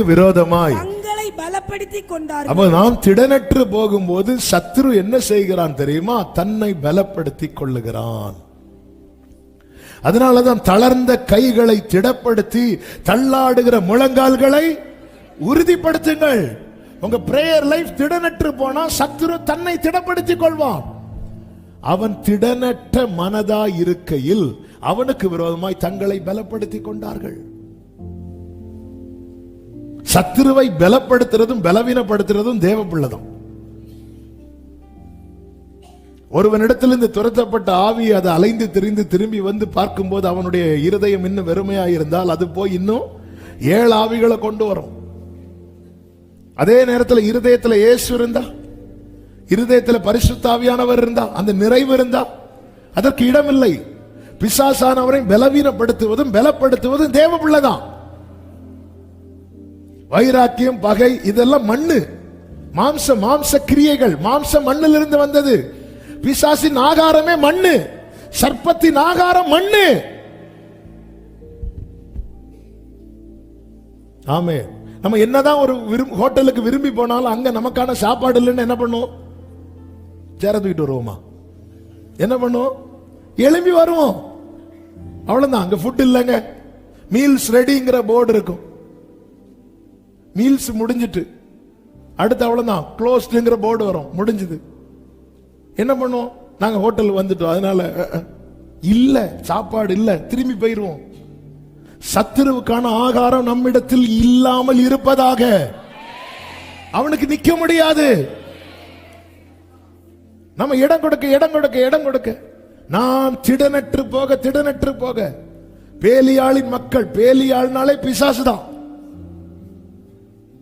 விரோதமாய் தங்களை பலப்படுத்திக் கொண்டார்கள். அப்ப நாம் திடனற்று போகும்போது சத்துரு என்ன செய்கிறான் தெரியுமா? தன்னை பலப்படுத்திக் கொள்ளுகிறான். அதனாலதான் தளர்ந்த கைகளை திடப்படுத்தி தள்ளாடுகிற முழங்கால்களை உறுதிப்படுத்துங்கள். உங்க பிரேயர் லைஃப் திடனற்று போனா சத்துரு தன்னை திடப்படுத்திக் கொள்வான். அவன் திடனற்ற மனதாய் இருக்கையில் அவனுக்கு விரோதமாய் தங்களை பலப்படுத்திக் கொண்டார்கள். சத்துருவை பலப்படுத்துறதும் பலவீனப்படுத்துறதும் தேவ பிள்ளைதான். ஒருவனிடத்திலிருந்து துரத்தப்பட்ட ஆவி அதை அலைந்து திரிந்து திரும்பி வந்து பார்க்கும்போது அவனுடைய இருதயம் இன்னும் வெறுமையாயிருந்தால் அது போய் இன்னும் 7 ஆவிகளை கொண்டு வரும். அதே நேரத்தில் இருதயத்தில் இயேசு இருந்தா, இருதயத்தில் பரிசுத்த ஆவியானவர் இருந்தா, அந்த நிறைவு இருந்தா அதற்கு இடமில்லை. பிசாசானவரை பலவீனப்படுத்துவதும் பலப்படுத்துவதும் தேவ பிள்ளைதான். வைராக்கியம், பகை இதெல்லாம் மண்ணு, மாம்ச கிரியைகள். மாம்சம் மண்ணிலிருந்து வந்தது. பிசாசின் ஆகாரமே மண்ணு, சர்ப்பத்தின் ஆகாரம் மண்ணு. ஆமே. நம்ம என்னதான் ஒரு ஹோட்டலுக்கு விரும்பி போனாலும் அங்க நமக்கான சாப்பாடு இல்லைன்னு என்ன பண்ணுவோம்? சேர தூக்கிட்டு வருவோமா? என்ன பண்ணுவோம்? எழும்பி வருவோம். அவ்வளவுதான். அங்க ஃபுட் இல்லைங்க, மீல்ஸ் ரெடிங்கிற போர்டு இருக்கும். மீல்ஸ் முடிஞ்சிட்டு அடுத்து அவ்வளவுதான் க்ளோஸ்டுங்கிற போர்டு வரும். முடிஞ்சது. என்ன பண்ணுவோம்? நாங்க ஹோட்டல் வந்துட்டோம், அதனால இல்ல சாப்பாடு இல்ல, திரும்பி போயிருவோம். சத்துருவுக்கான ஆகாரம் நம்மிடத்தில் இல்லாமல் இருப்பதாக. அவனுக்கு நிக்க முடியாது. நம்ம இடம் கொடுக்க நாம் திடனற்று போக. பேலியாளின் மக்கள், பேலியாள்னாலே பிசாசுதான்,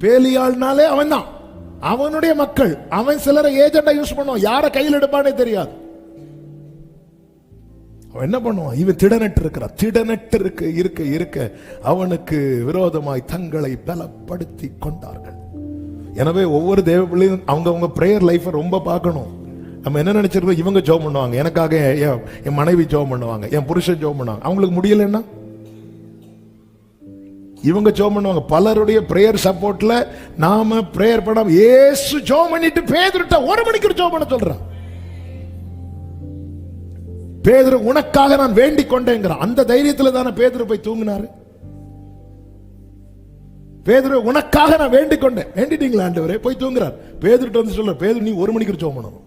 பேலியாள்னாலே அவன் தான், அவனுடைய மக்கள். அவன் சிலரை ஏஜெண்டா யூஸ் பண்ணுவான், யார கையில் எடுப்பானே தெரியாது. அவன் என்ன பண்ணுவான்? இவன் திடனற்று இருக்க அவனுக்கு விரோதமாய் தங்களை பலப்படுத்தி கொண்டார்கள். எனவே ஒவ்வொரு தேவ பிள்ளையும் அவங்க பிரேயர் லைஃப் ரொம்ப பார்க்கணும். நம்ம என்ன நினைச்சிருக்கோம்? இவங்க ஜெபம் பண்ணுவாங்க, எனக்காக என் மனைவி ஜெபம் பண்ணுவாங்க, என் புருஷன் ஜெபம் பண்ணுவாங்க. அவங்களுக்கு முடியலன்னா இவங்க ஜெபம் பண்ணுவாங்க. பலருடைய பிரேயர் சப்போர்ட்ல நாம பிரேயர் பண்ணாம இயேசு ஜெபம் பண்ணிட்டு பேதுருட்ட 1 மணிக்கு ஜெபம் பண்ண சொல்றான். பேதுரு உனக்காக நான் வேண்டிக் கொண்டேங்கிறான். அந்த தைரியத்துல தானே பேதுரு போய் தூங்கினாரு. பேதுரு உனக்காக நான் வேண்டிக் கொண்டேன். வேண்டிட்டீங்களா ஆண்டவரே? போய் தூங்குறார். பேதுருட்ட வந்து சொல்ற, பேதுரு நீ 1 மணிக்கு ஜெபம் பண்ணணும்.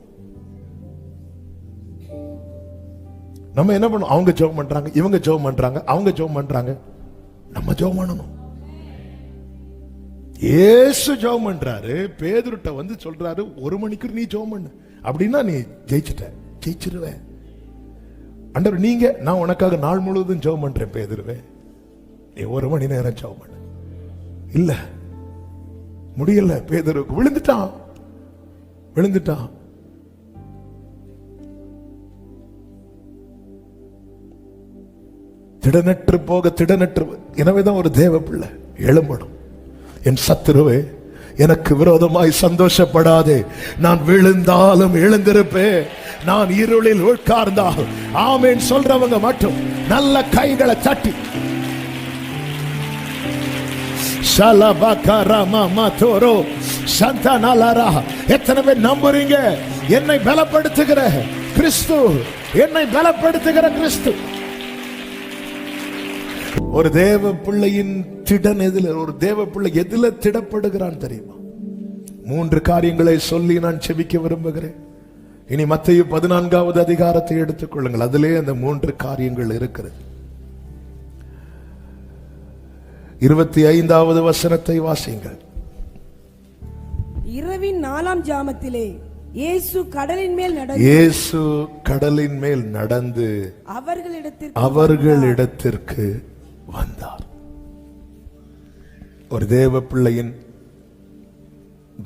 நம்ம என்ன பண்ணுவோம்? அவங்க ஜெபம் பண்றாங்க, இவங்க ஜெபம் பண்றாங்க, அவங்க ஜெபம் பண்றாங்க, நம்ம ஜெபம் பண்ணணும். இயேசு ஜெபம் பண்றாரு, பேதுருட்ட வந்து சொல்றாரு 1 மணிக்கு நீ ஜெபம் பண்ணு. அப்படின்னா நீ ஜெயிச்சிருவ. ஆண்டவர் நீங்க, நான் உனக்காக நாள் முழுவதும் ஜெபம் பண்றேன் பேதுருவே, நீ 1 மணி நேரம் ஜெபம் பண்ணு. இல்ல முடியல. பேதுருக்கு விழுந்துட்டான். திடனற்று. எனவேதான் ஒரு தேவ பிள்ளை எழும்பணும். என் சத்துருவே, எனக்கு விரோதமாய் சந்தோஷப்படாதே. நான் விழுந்தாலும் எழுந்திருப்பேன், நான் இருளில் உட்கார்ந்தால். ஆமென் சொல்றவங்க மட்டும் நல்ல கைகளை தட்டி எத்தனை பேர் நம்புறீங்க? என்னை பலப்படுத்துகிற கிறிஸ்து, என்னை பலப்படுத்துகிற கிறிஸ்து. ஒரு தேவ பிள்ளையின் திடன் எதில், ஒரு தேவ பிள்ளை எதில திடப்படுகிறான் தெரியுமா? 3 காரியங்களை சொல்லி நான் செபிக்க விரும்புகிறேன். இனி மத்தேயு 14வது அதிகாரத்தை எடுத்துக்கொள்ளுங்கள். அதிலே அந்த 3 காரியங்கள் இருக்கிறது. 25வது வசனத்தை வாசியுங்கள். இரவின் 4ஆம் ஜாமத்திலே இயேசு கடலின் மேல் நடந்து அவர்களிடத்திற்கு வந்தார். ஒரு தேவ பிள்ளையின்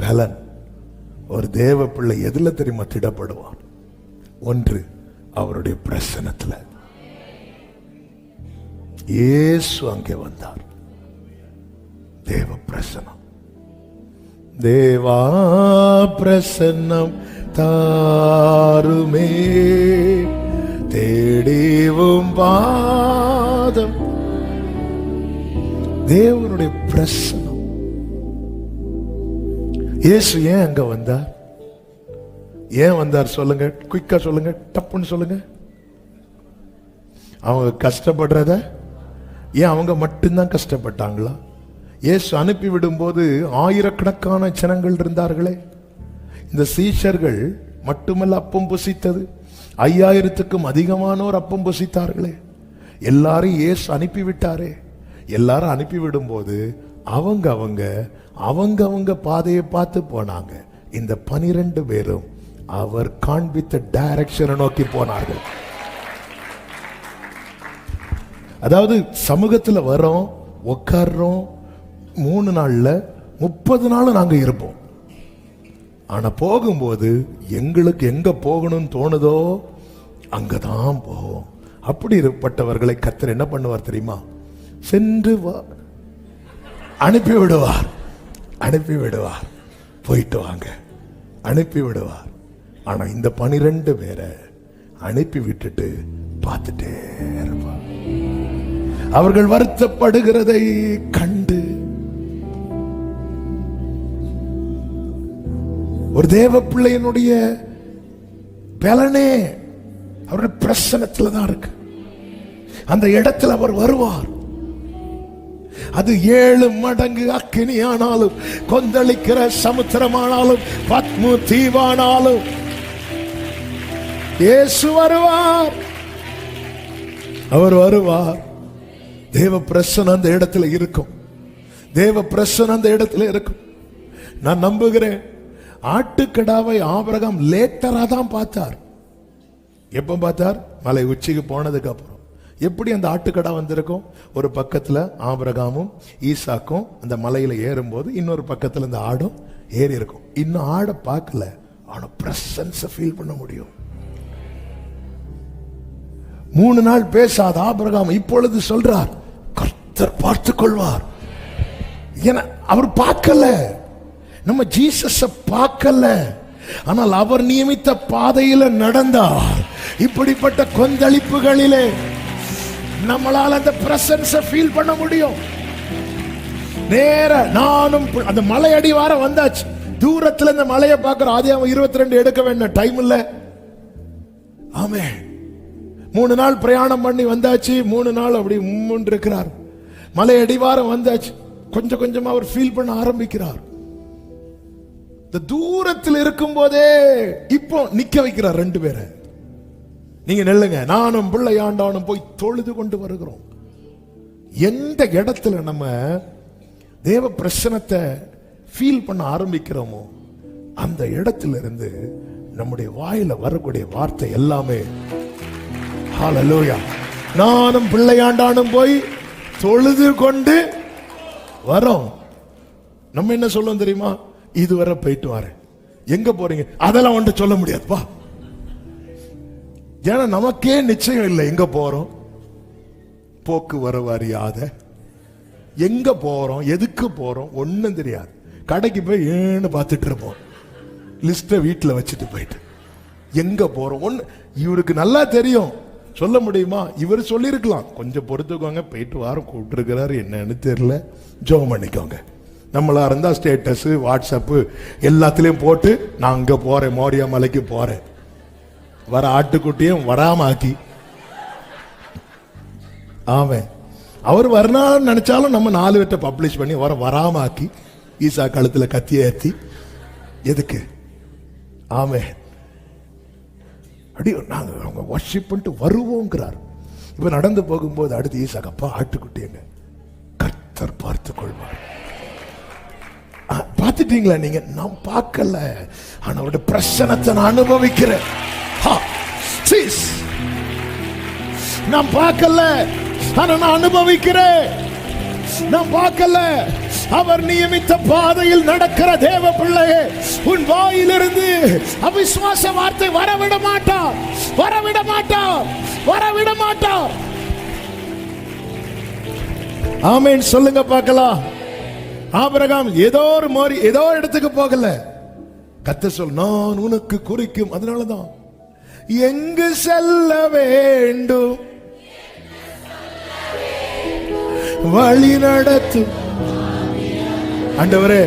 பலன், ஒரு தேவ பிள்ளை எதுல தெரியுமா திடப்படுவான்? 1, அவருடைய பிரசன்னத்துல. இயேசு அங்கே வந்தார். தேவ பிரசன்னம், தேவா பிரசன்னம் தாருமே, தேடிவும் பாதம். தேவனுடைய பிரசன்னம். இயேசு ஏன் அங்க வந்தார்? ஏன் வந்தார் சொல்லுங்க, குயிக்கா சொல்லுங்க, டப்புன்னு சொல்லுங்க. அவங்க கஷ்டப்படுறத ஏன் அவங்க மட்டும்தான் கஷ்டப்பட்டாங்களா? இயேசு அனுப்பி விடும்போது ஆயிரக்கணக்கான ஜனங்கள் இருந்தார்களே. இந்த சீஷர்கள் மட்டுமல்ல அப்பம் புசித்தது, 5000க்கும் அதிகமானோர் அப்பம் புசித்தார்களே. எல்லாரும் இயேசு அனுப்பிவிட்டாரே. எல்லாரும் அனுப்பிவிடும் போது அவங்க பாதையை பார்த்து போனாங்க. இந்த 12 பேரும் அவர் காண்பித்த டைரக்ஷனை நோக்கி போனார்கள். அதாவது சமூகத்தில் வரோம், உட்கார்றோம், 3 நாள்ல 30 நாள் நாங்க இருப்போம். ஆனா போகும்போது எங்களுக்கு எங்க போகணும்னு தோணுதோ அங்கதான் போவோம். அப்படிப்பட்டவர்களை கர்த்தர் என்ன பண்ணுவார் தெரியுமா? சென்று அனுப்பி விடுவார். போயிட்டு வாங்க, அனுப்பி விடுவார். ஆனா இந்த 12 பேரை அனுப்பி விட்டுட்டு பார்த்துட்டே இருப்பார். அவர்கள் வருத்தப்படுகிறதை கண்டு ஒரு தேவ பிள்ளையினுடைய பலனே அவருடைய பிரசன்னத்துல தான் இருக்கு. அந்த இடத்துல அவர் வருவார். அது 7 மடங்கு அக்கினியானாலும், கொந்தளிக்கிற சமுத்திரமானாலும், பத்மு தீவானாலும் இயேசு வருவார். அவர் வருவார். தேவ பிரசன்னம் அந்த இடத்துல இருக்கும். தேவ பிரசன்னம் அந்த இடத்துல இருக்கும். நான் நம்புகிறேன், ஆட்டுக்கடாவை ஆபிரகாம் லேட்டரா தான் பார்த்தார். எப்ப பார்த்தார்? மலை உச்சிக்கு போனதுக்கு அப்புறம். எப்படி அந்த ஆட்டுக்கடா வந்திருக்கும்? ஒரு பக்கத்துல ஆபிரகாமும் ஈசாக்கும் அந்த மலையில ஏறும்போது, இன்னொரு பக்கத்துல இந்த ஆடும் ஏறி இருக்கும். இன்னும் ஆடை பார்க்கல, ஆனா பிரசன்ஸ் ஃபீல் பண்ண முடியும். 3 நாள் பேசாத ஆபிரகாம் இப்பொழுது சொல்றார், கர்த்தர் பார்த்துக் கொள்வார். ஏன்னா அவர் பார்க்கல, நம்ம ஜீசஸ பார்க்கல, ஆனால் அவர் நியமித்த பாதையில நடந்தார். இப்படிப்பட்ட கொந்தளிப்புகளிலே நம்மளால் அந்த பிரசன்ஸ ஃபீல் பண்ண முடியும். நேர நானும் அந்த மலை அடிவார வந்தாச்சு. தூரத்துல இந்த மலையை பார்க்கிறோம். ஆதியாகமம் 22 எடுக்க வேண்டாம், டைம் இல்ல. ஆமென். 3 நாள் பிரயாணம் பண்ணி வந்தாச்சு. 3 நாள் அப்படி முன் இருக்கிறார். மலை அடிவாரம் வந்தாச்சு. கொஞ்சம் கொஞ்சமா அவர் ஃபீல் பண்ண ஆரம்பிக்கிறார். இந்த தூரத்தில் இருக்கும் போதே இப்போ நிக்க வைக்கிறார் 2 பேரை. நீங்க நெல்லுங்க, நானும் பிள்ளையாண்டானும் போய் தொழுது கொண்டு வருகிறோம். எந்த இடத்துல நம்ம தேவ பிரசன்னத்தை ஃபீல் பண்ண ஆரம்பிக்கிறோமோ அந்த இடத்துல இருந்து நம்முடைய வாயில வரக்கூடிய வார்த்தை எல்லாமே ஹல்லேலூயா. நானும் பிள்ளையாண்டானும் போய் தொழுது கொண்டு வரோம். நம்ம என்ன சொல்லுவோம் தெரியுமா? இதுவரை போயிட்டு வரேன். எங்க போறீங்க? அதெல்லாம் ஒன்று சொல்ல முடியாது. வா. ஏன்னா நமக்கே நிச்சயம் இல்லை எங்க போறோம். போக்குவரவு அறியாத எங்க போறோம், எதுக்கு போறோம் ஒன்னும் தெரியாது. கடைக்கு போய் ஏன்னு பார்த்துட்டு இருப்போம், லிஸ்ட வீட்டுல வச்சுட்டு போயிட்டு எங்க போறோம் ஒன்னு. இவருக்கு நல்லா தெரியும், சொல்ல முடியுமா? இவர் சொல்லிருக்கலாம், கொஞ்சம் பொறுத்துக்கோங்க, போயிட்டு வாரம் கூப்பிட்டுருக்கிறாரு, என்னன்னு தெரியல, ஜெபம் பண்ணிக்கோங்க. நம்மளா இருந்தா ஸ்டேட்டஸ், வாட்ஸ்அப் எல்லாத்திலையும் போட்டு நான் அங்க போறேன், மோரியா மலைக்கு போறேன், வர ஆட்டுக்குட்டியும் வராம ஆக்கி. ஆமே, அவர் வரணும்னு நினைச்சாலும் நம்ம 4 பேர்ட்ட பப்ளிஷ் பண்ணி வராம ஆக்கி, ஈசா கழுத்துல கத்திய ஏத்தி எதுக்கு? ஆமே, அப்படி நாங்க அவங்க வர்ஷிப் பண்ணிட்டு வருவோங்கிறார். இப்ப நடந்து போகும்போது அடுத்து ஈசாக்கப்பா ஆட்டுக்குட்டிங்க கர்த்தர் பார்த்துக் கொள்வார். பார்த்துட்டீங்களா நீங்க? நான் பார்க்கல, ஆனா அவருடைய பிரசன்னத்தை நான் அனுபவிக்கிறேன். நான் பார்க்கல, ஆனா நான் அனுபவிக்கிறேன். நான் பார்க்கல, அவர் நியமித்த பாதையில் நடக்கிற தேவ பிள்ளையே, உன் வாயிலிருந்து அவிசுவாச வார்த்தை வரவிட மாட்டார், வரவிட மாட்டார், வரவிட மாட்டார். ஆமென் சொல்லுங்க பார்க்கலாம். ஆபிரகாம் ஏதோ இடத்துக்கு போகல. கர்த்தர் சொல், நான் உனக்கு குறிக்கும். அதனாலதான் எங்கு செல்ல வேண்டும் வழி நடத்து. ஆண்டவரே,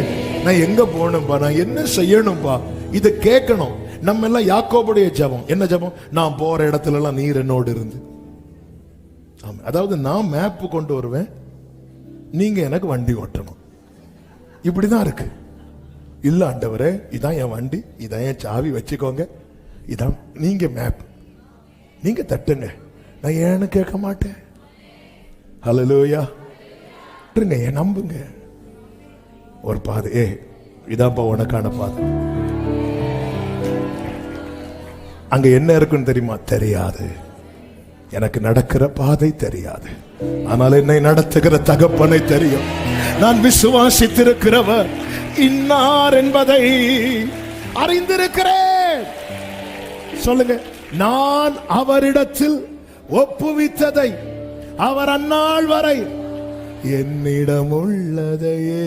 நான் எங்க போகணும்பா, நான் என்ன செய்யணும்பா, இதை கேட்கணும். நம்ம எல்லாம் யாக்கோபுடைய ஜெபம் என்ன ஜெபம்? நான் போற இடத்துல எல்லாம் நீர் என்னோடு இருந்து. அதாவது நான் மேப் கொண்டு வருவேன், நீங்க எனக்கு வண்டி ஓட்டணும். இப்படிதான் இருக்கு. இல்ல ஆண்டவரே, இதான் என் வண்டி, இதான் என் சாவி, வச்சுக்கோங்க, இதான் நீங்க மேப், நீங்க தட்டுங்க, நான் ஏன்னு கேட்க மாட்டேன். ஹல்லேலூயா. ஏன் நம்புங்க. ஒரு பாதை, இதான்ப்பா உனக்கான பாதை. அங்க என்ன இருக்குன்னு தெரியுமா? தெரியாது. எனக்கு நடக்கிற பாதை தெரியாது, ஆனால் என்னை நடத்துகிற தகப்பனை தெரியும். நான் விசுவாசித்திருக்கிறவர் இன்னார் என்பதை அறிந்திருக்கிறேன். சொல்லுங்க, நான் அவரிடத்தில் ஒப்புவித்ததை அவர் அந்நாள் வரை என்னிடம் உள்ளதையே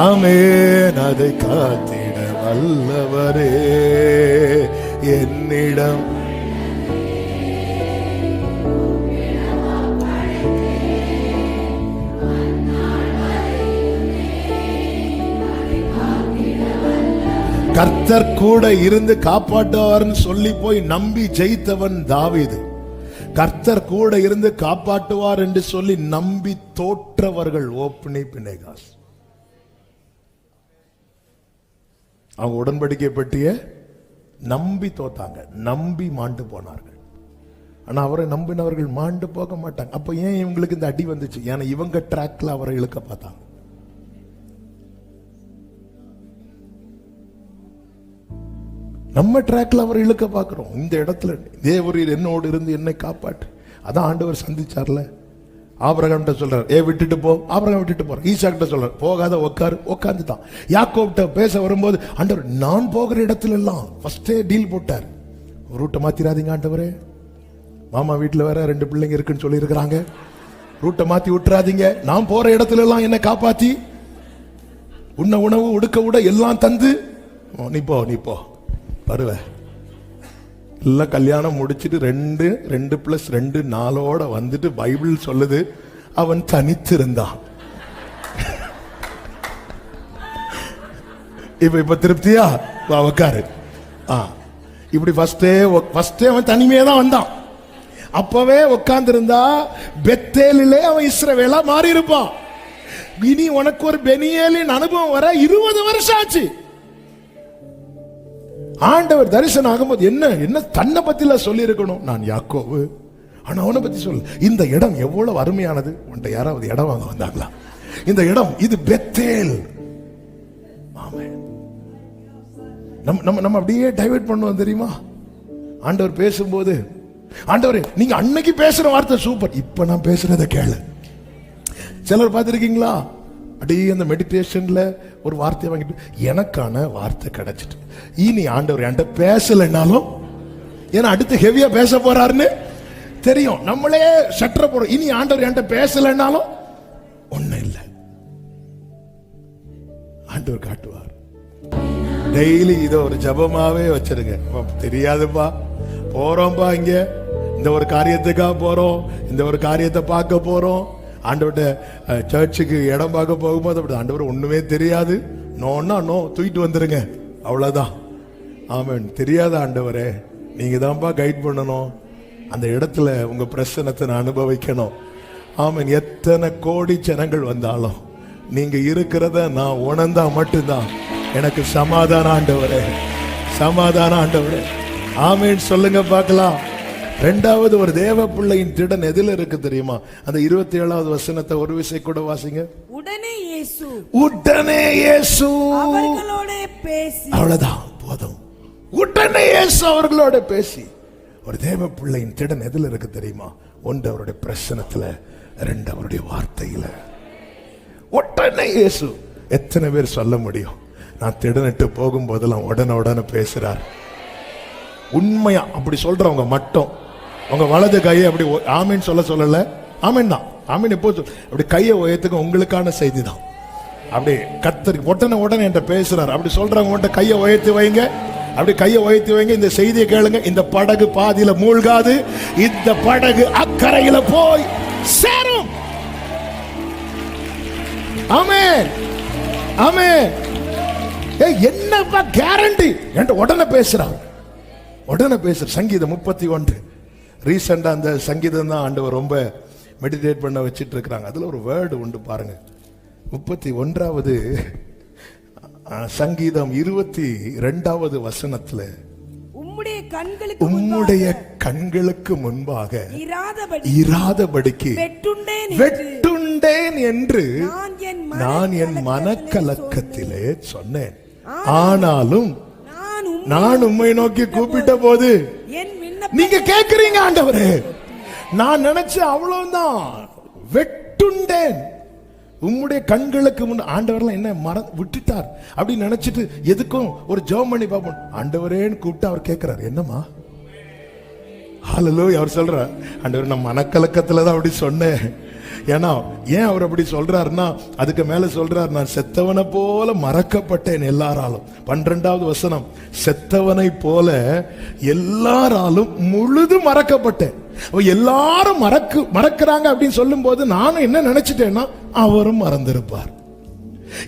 ஆமென், அதை காத்திட வல்லவரே என்னிடம். கர்த்தர் கூட இருந்து காப்பாற்றுவார்னு சொல்லி போய் நம்பி ஜெயித்தவன் தாவீது. கர்த்தர் கூட இருந்து காப்பாற்றுவார் என்று சொல்லி நம்பி தோற்றவர்கள் ஓப்னி பினேகாஸ். அவங்க உடன்படிக்கை பற்றிய நம்பி தோத்தாங்க, நம்பி மாண்டு போனார்கள். ஆனா அவரை நம்பினவர்கள் மாண்டு போக மாட்டாங்க. அப்ப ஏன் இவங்களுக்கு இந்த அடி வந்துச்சு? ஏன்னா இவங்க ட்ராக்ல அவரை இழுக்க பார்த்தாங்க. நம்ம ட்ராக்ல அவரை இழுக்க பார்க்கிறோம். இந்த இடத்துல தேவரீர் என்னோடு இருந்து என்னை காப்பாற்று. அதான் ஆண்டவர் சந்திச்சார்ல. ஆபிரகாம்கிட்ட சொல்றார், விட்டுட்டு போ. ஆபிரகாம் விட்டுட்டு போற. ஈசாக்கிட்ட சொல்றார், போகாத உட்காரு. உட்காந்துட்டான். யாக்கோப்கிட்ட பேச வரும்போது ஆண்டவர் நான் போகிற இடத்துல எல்லாம் ஃபர்ஸ்டே டீல் போட்டார். ரூட்டை மாத்திராதீங்க ஆண்டவரே, மாமா வீட்டுல வேற 2 பிள்ளைங்க இருக்குன்னு சொல்லி இருக்கிறாங்க, ரூட்டை மாத்தி விட்டுறாதீங்க. நான் போற இடத்துல எல்லாம் என்னை காப்பாத்தி உண்ண உணவு உடுக்க உட எல்லாம் தந்து நீ போ வருவ. எல்லாம் கல்யாணம் முடிச்சிட்டு 2 + 2 4 வந்துட்டு பைபிள் சொல்லுது அவன் தனித்திருந்தான். இப்ப திருப்தியா? உக்காரு. இப்படி ஃபர்ஸ்டே அவன் தனிமையா தான் வந்தான். அப்பவே உட்கார்ந்து இருந்தா பெத்தேலிலே அவன் இஸ்ரவேலா மாறி இருப்பான். இனி உனக்கு ஒரு பெனியேலின் அனுபவம் வர 20 வருஷம் ஆச்சு. ஆண்டவர் தரிசனம் ஆகும்போது என்ன தன்னை பத்தில சொல்லி இருக்கணும், நான் யாக்கோபு. ஆனா அவனை பத்தி சொல்ல, இந்த இடம் எவ்வளவு அருமையானது. உன்ட்ட யாராவது இடம் வாங்க வந்தாங்களா? இந்த இடம் இது பெத்தேல். ஆமென். நம்ம அப்படியே டைவர்ட் பண்ணுவோம் தெரியுமா? ஆண்டவர் பேசும்போது, ஆண்டவரே நீங்க அன்னைக்கு பேசுற வார்த்தை சூப்பர், இப்ப நான் பேசுறத கேளு. சிலர் பார்த்திருக்கீங்களா? அப்படியே அந்த மெடிடேஷன்ல ஒரு வார்த்தையை வாங்கிட்டு எனக்கான வார்த்தை கிடைச்சிட்டு, இனி ஆண்டவர் என்கிட்ட பேசலைன்னாலும், ஏன்னா அடுத்து ஹெவியா பேச போறாருன்னு தெரியும், நம்மளே சற்ற போறோம். இனி ஆண்டவர் என்கிட்ட பேசலைன்னாலும் ஒண்ணும் இல்லை, ஆண்டவர் காட்டுவார். டெய்லி இதை ஒரு ஜபமாவே வச்சிருங்க. தெரியாதுப்பா, போறோம்பா, இங்க இந்த ஒரு காரியத்துக்காக போறோம், இந்த ஒரு காரியத்தை பார்க்க போறோம். ஆண்டவர்கிட்ட சர்ச்சுக்கு இடம் பார்க்க போகும்போது அப்படி, ஆண்டவர் ஒண்ணுமே தெரியாது, நோன்னா நோ, தூக்கிட்டு வந்துருங்க, அவ்வளவுதான். ஆமென். தெரியாத ஆண்டவரே, நீங்க தான்ப்பா கைட் பண்ணணும், அந்த இடத்துல உங்க பிரசன்னத்தை நான் அனுபவிக்கணும். ஆமென். எத்தனை கோடி ஜனங்கள் வந்தாலும் நீங்க இருக்கிறத நான் உணர்ந்தா மட்டும்தான் எனக்கு சமாதானம் ஆண்டவரே, சமாதானம் ஆண்டவரே. ஆமென். சொல்லுங்க பார்க்கலாம். இரண்டாவது, ஒரு தேவ பிள்ளையின் திடன் எதில இருக்கு தெரியுமா? அந்த 27வது வசனத்தை ஒரு விசை கூட வாசிங்க. உடனே இயேசு அவர்களோட பேசி, அவ்வளவுதான் போதும். உடனே இயேசு அவர்களோட பேசி. ஒரு தேவ பிள்ளையின் திடன் எதில இருக்கு தெரியுமா? ஒன்று அவருடைய பிரசனத்துல, 2 அவருடைய வார்த்தையில. உடனே இயேசு. எத்தனை பேர் சொல்ல முடியும் நான் திடனிட்டு போகும்போதெல்லாம் உடனே பேசுறார்? உண்மையா அப்படி சொல்றவங்க மட்டும் உங்க வலது கையை அப்படி ஆமீன் சொல்லல, ஆமீன் தான். ஆமீன் எப்போ அப்படி கையை உயர்த்துக்க, உங்களுக்கான செய்தி தான். அப்படி கர்த்தருக்கு உடனே என்கிட்ட பேசுறாரு அப்படி சொல்றவங்க மட்டும் கையை உயர்த்தி வைங்க, அப்படி கையை உயர்த்தி வைங்க. இந்த செய்தியை கேளுங்க. இந்த படகு பாதியில மூழ்காது, இந்த படகு அக்கறையில போய் சேரும். ஆமென், ஆமென். என்னப்பா கேரண்டி? என்கிட்ட உடனே பேசுறாரு, உடனே பேசுற. சங்கீதம் 31 ரீசெண்டா அந்த சங்கீதம் தான் ஆண்டவர் ரொம்ப மெடிடேட் பண்ண வச்சிட்டு இருக்கிறாங்க. அதுல ஒரு வேர்டு உண்டு பாருங்க. 31வது சங்கீதம் 22வது வசனத்துல, உம்முடைய கண்களுக்கு முன்பாக இராதபடிக்கு வெட்டுண்டேன் என்று நான் என் மனக்கலக்கத்திலே சொன்னேன். ஆனாலும் நான் உம்மை நோக்கி கூப்பிட்ட போது நீங்க கேட்கிறீங்க ஆண்டவரே. நான் நினைச்ச அவ்வளவுதான், வெட்டுண்டேன். உம்முடைய கண்களுக்கு முன். ஆண்டவர்லாம் என்ன விட்டுட்டார் அப்படின்னு நினைச்சிட்டு எதுக்கும் ஒரு ஜெபம் பண்ணி பார்ப்போம். ஆண்டவரேன்னு கூப்பிட்டு அவர் கேட்கிறார், என்னம்மா? ஹல்லேலூயா. அவர் சொல்றார், ஆண்டவர் நான் மனக்கலக்கத்துல தான் அப்படி சொன்னேன். ஏன்னா ஏன் அவர் அப்படி சொல்றாருன்னா, அதுக்கு மேல சொல்றார், நான் செத்தவனை போல மறக்கப்பட்டேன் எல்லாராலும். 12வது வசனம், செத்தவனை போல எல்லாராலும் முழுதும் மறக்கப்பட்டேன். எல்லாரும் மறக்கிறாங்க அப்படின்னு சொல்லும் போது நானும் என்ன நினைச்சிட்டேன்னா, அவரும் மறந்திருப்பார்.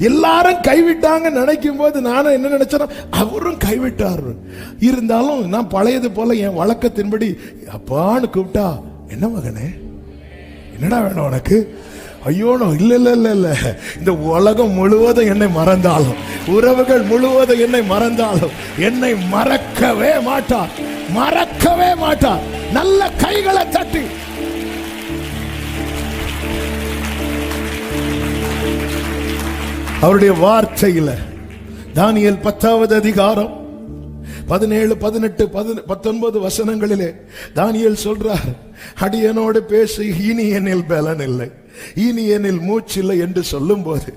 எல்லாரும் கைவிட்டாங்க நினைக்கும் போது நானும் என்ன நினைச்சேன், அவரும் கைவிட்டார். இருந்தாலும் நான் பழையது போல என் வழக்கத்தின்படி அப்பான்னு கூப்பிட்டா, என்ன மகனே என்னடா வேணும் உனக்கு? ஐயோ இல்ல இல்ல இல்ல இல்ல, இந்த உலகம் முழுவதும் என்னை மறந்தாலும், உறவுகள் முழுவதும் என்னை மறந்தாலும் என்னை மறக்கவே மாட்டார், மறக்கவே மாட்டார். நல்ல கைகளை தட்டி அவருடைய வார்த்தையில தானியேல் 10வது அதிகாரம் 17, 18, 19 வசனங்களிலே தானியேல் சொல்றார், அடியனோடு பேசி இனி என்னில் பலன் இல்லை, இனி என்னில் மூச்சில்லை என்று சொல்லும் போது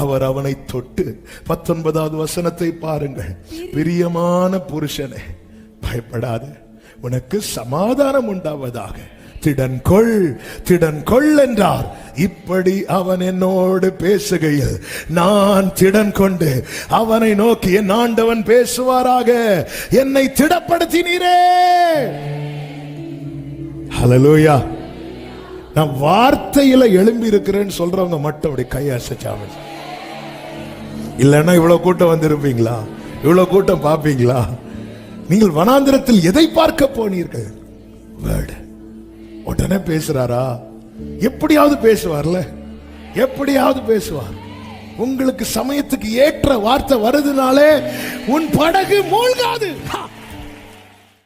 அவர் அவனை தொட்டு 19வது வசனத்தை பாருங்கள். பிரியமான புருஷனே, பயப்படாத, உனக்கு சமாதானம் உண்டாவதாக, திடன் கொள், திடன் கொள் என்றார். இப்படி அவன் என்னோடு பேசுகையில் நான் திடன் கொண்டு அவனை நோக்கி, என் ஆண்டவன் பேசுவாராக, என்னை திடப்படுத்தினீரே. ஹல்லேலூயா. நான் வார்த்தையில எழும்பி இருக்கிறேன்னு சொல்றவங்க மட்டும் அப்படி கையசைச்சாம, இல்லைன்னா இவ்வளவு கூட்டம் வந்திருப்பீங்களா? இவ்வளவு கூட்டம் பார்ப்பீங்களா? நீங்கள் வனாந்திரத்தில் எதை பார்க்க போனீர்கள்? வேர்டு. உடனே பேசுறாரா? எப்படியாவது பேசுவார்ல, எப்படியாவது பேசுவார். உங்களுக்கு சமயத்துக்கு ஏற்ற வார்த்தை வருதுனாலே உன் படகு மூழ்காது.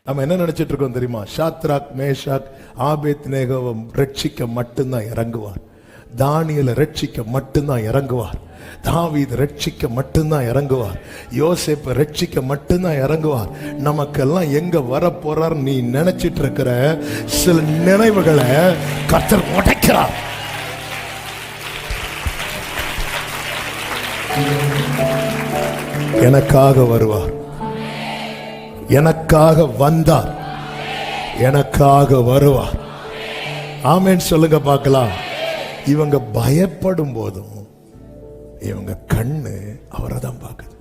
நம்ம என்ன நினைச்சிட்டு இருக்கோம் தெரியுமா? சாத்ராக், மேஷாக், ஆபேத்நேகோவை ரட்சிக்க மட்டும்தான் இறங்குவார், தானியேலை ரட்சிக்க மட்டும்தான் இறங்குவார், தாவீது ரட்சிக்க மட்டும்தான் இறங்குவார், யோசேப்பு ரட்சிக்க மட்டும்தான் இறங்குவார். நமக்கெல்லாம் எங்க வர போறார் நீ நினைச்சிட்டு இருக்கிற சில நினைவுகளை கர்த்தர் உடைக்கிறார். எனக்காக வருவார், எனக்காக வந்தார், எனக்காக வருவார். ஆமென் சொல்லுங்க பார்க்கலாம். இவங்க பயப்படும் போதும் இவங்க கண்ணு அவரை தான் பார்க்குது.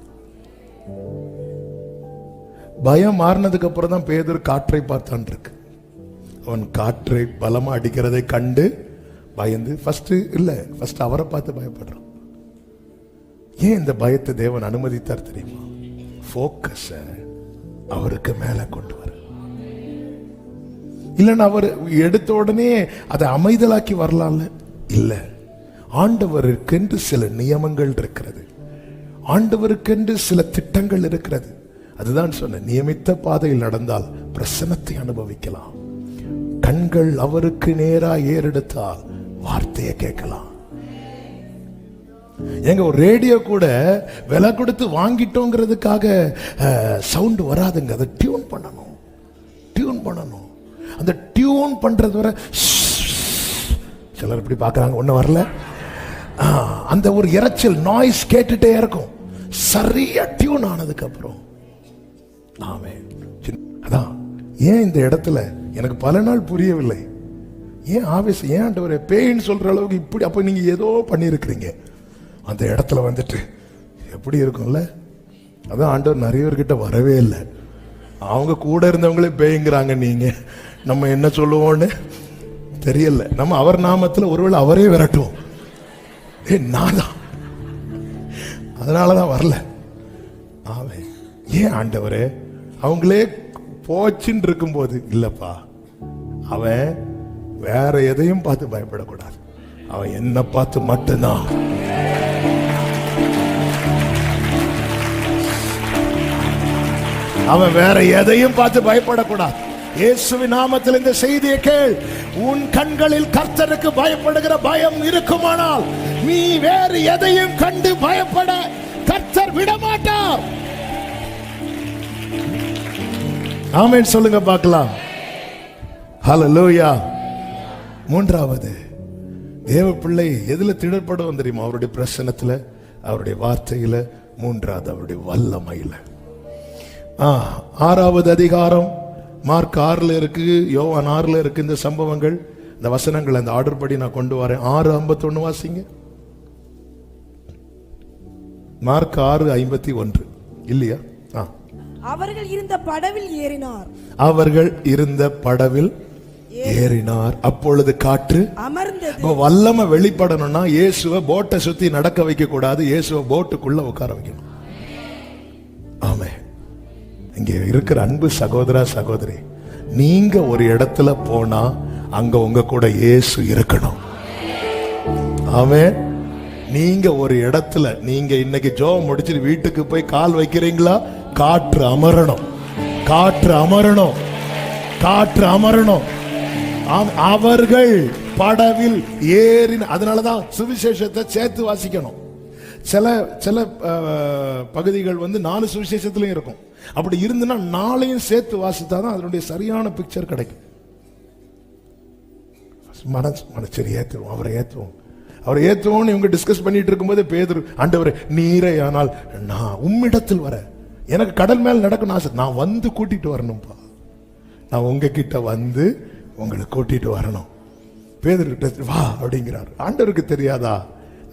பயம் மாறினதுக்கு அப்புறம் தான் பேதுரு காற்றை பார்த்தான் இருக்கு. அவன் காற்றை பலமா அடிக்கிறதை கண்டு பயந்து, ஃபர்ஸ்ட் அவரை பார்த்து பயப்படுறான். ஏன் இந்த பயத்தை தேவன் அனுமதித்தார் தெரியுமா? போக்கஸ அவருக்கு மேல கொண்டு வர. இல்லைன்னா அவர் எடுத்த உடனே அதை அமைதலாக்கி வரலாம்ல. இல்ல, ஆண்டவருக்கென்று சில நியமங்கள் இருக்கிறது, ஆண்டவருக்கென்று சில திட்டங்கள் இருக்கிறது. அதுதான் சொன்ன, நியமித்த பாதையில் நடந்தால் பிரசன்னத்தை அனுபவிக்கலாம். கண்கள் அவருக்கு நேரா ஏறெடுத்தால் வார்த்தையை கேட்கலாம். எங்க ஒரு ரேடியோ கூட விலை கொடுத்து வாங்கிட்டோங்கிறதுக்காக சவுண்ட் வராதுங்க. அதை டியூன் பண்ணணும், டியூன் பண்ணணும். அந்த டியூன் பண்றது வரை சிலர் இப்படி பார்க்கறாங்க, ஒன்னும் வரல. அந்த ஒரு இரைச்சல் நாய்ஸ் கேட்டுட்டே இருக்கும். சரியா டியூன் ஆனதுக்கு அப்புறம் அதான் ஏன் இந்த இடத்துல எனக்கு பல நாள் புரியவில்லை. ஏன் ஆவேசம், ஏன் ஆண்டவரே பேயின்னு சொல்ற அளவுக்கு இப்படி? அப்ப நீங்க ஏதோ பண்ணிருக்கிறீங்க. அந்த இடத்துல வந்துட்டு எப்படி இருக்கும்ல. அதான் ஆண்டவர் நிறைய பேர்கிட்ட வரவே இல்லை. அவங்க கூட இருந்தவங்களே பேய்ங்கிறாங்க. நீங்க நம்ம என்ன சொல்லுவோம்னு தெரியல. நம்ம அவர் நாமத்துல ஒருவேளை அவரே விரட்டுவோம். நான் தான் அதனாலதான் வரல. ஆமென். ஏன் ஆண்டவரே? அவங்களே போச்சுன்னு இருக்கும்போது இல்லப்பா, அவன் வேற எதையும் பார்த்து பயப்படக்கூடாது, அவன் என்ன பார்த்து மட்டும்தான். அவன் வேற எதையும் பார்த்து பயப்படக்கூடாது. இயேசுவின் நாமத்தில் இந்த செய்தியை கேள். உன் கண்களில் கர்த்தருக்கு பயப்படுகிற பயம் இருக்குமானால் நீ வேறு எதையும் கண்டு பயப்பட கர்த்தர் விடமாட்டார். ஆமென் சொல்லுங்க பார்க்கலாம். ஹல்லேலூயா. மூன்றாவது, தேவ பிள்ளை எதுல திடப்படுவோம் தெரியுமா? அவருடைய பிரசன்னத்துல, அவருடைய வார்த்தையில. மூன்றாவது, அவருடைய வல்லமையில. 6வது அதிகாரம் மார்க் 6ல இருக்கு, யோவான் 6ல இருக்கு இந்த சம்பவங்கள். இந்த வசனங்கள் அந்த ஆர்டர் படி நான் கொண்டு வரேன். 6:51 வாசிங்க. மார்க் 6:51 இல்லையா? அவர்கள் இருந்த படவில் ஏறினார். அவர்கள் இருந்த படவில் ஏறினார். அப்பொழுது காற்று அமர்ந்தது. இப்ப வல்லமை வெளிப்படணும்னா இயேசுவை போட்டை சுத்தி நடக்க வைக்க கூடாது, இயேசுவை போட்டுக்குள்ள உட்கார வைக்கணும். ஆமே. இங்க இருக்கிற அன்பு சகோதரா சகோதரி, நீங்க ஒரு இடத்துல போனா அங்க உங்க கூட இயேசு இருக்கணும். ஆமே. நீங்க ஒரு இடத்துல, நீங்க இன்னைக்கு ஜெபம் முடிச்சிட்டு வீட்டுக்கு போய் கால் வைக்கிறீங்களா, காற்று அமரணும், காற்று அமரணும், காற்று அமரணும். அவர்கள் படவில் ஏறின. அதனாலதான் சுவிசேஷத்தை சேர்த்து வாசிக்கணும். சில சில பகுதிகள் 4 சுவிசேஷத்திலையும் இருக்கும். அப்படி இருந்துன்னா 4ஐயும் சேர்த்து வாசித்தாதான் அதனுடைய சரியான பிக்சர் கிடைக்கும். மனசரி ஏற்றுவோம், அவரை ஏற்றுவோம், அவரை ஏற்றுவோம். இவங்க டிஸ்கஸ் பண்ணிட்டு இருக்கும்போது பேதுரு, ஆண்டவரே நீரே ஆனால் நான் உம்மிடத்தில் வர, எனக்கு கடல் மேல் நடக்கணும் ஆசை, நான் வந்து கூட்டிட்டு வரணும்பா, நான் உங்ககிட்ட வந்து உங்களை கூட்டிட்டு வரணும். பேதுருக்கிட்ட வா அப்படிங்கிறார். ஆண்டவருக்கு தெரியாதா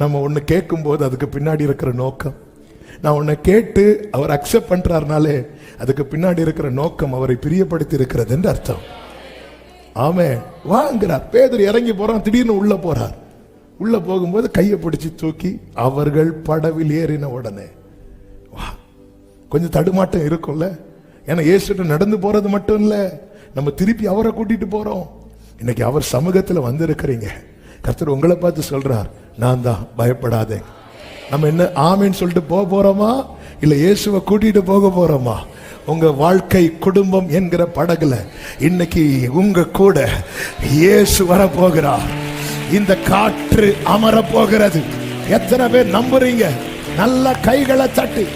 நம்ம ஒன்று கேட்கும் போது அதுக்கு பின்னாடி இருக்கிற நோக்கம்? நான் உன்னை கேட்டு அவர் அக்செப்ட் பண்றாருனாலே அதுக்கு பின்னாடி இருக்கிற நோக்கம் அவரை பிரியப்படுத்தி இருக்கிறது என்று அர்த்தம். ஆமே. வாங்கிறார். பேதுரு இறங்கி போறான், திடீர்னு உள்ள போறார். உள்ள போகும்போது கையை பிடிச்சி தூக்கி அவர்கள் படவில் ஏறின உடனே வா. கொஞ்சம் தடுமாட்டம் இருக்கும்ல, ஏன்னா இயேசுட்ட நடந்து போறது மட்டும் இல்ல, நம்ம திருப்பி அவரை கூட்டிட்டு போறோம். இன்னைக்கு அவர் சமூகத்தில் வந்திருக்கிறீங்க. கர்த்தர் உங்களை பார்த்து சொல்றார், நான் தான், பயப்படாதே. நம்ம என்ன ஆமேன்னு சொல்லிட்டு போக போறோமா, இல்ல இயேசுவை கூட்டிட்டு போக போறோமா? உங்க வாழ்க்கை குடும்பம் என்கிற படகுல இன்னைக்கு உங்க கூட இயேசு வர போகிறார். இந்த காற்று அமர போகிறது. எத்தனை பேர் நம்புறீங்க? நல்ல கைகளை தட்டி.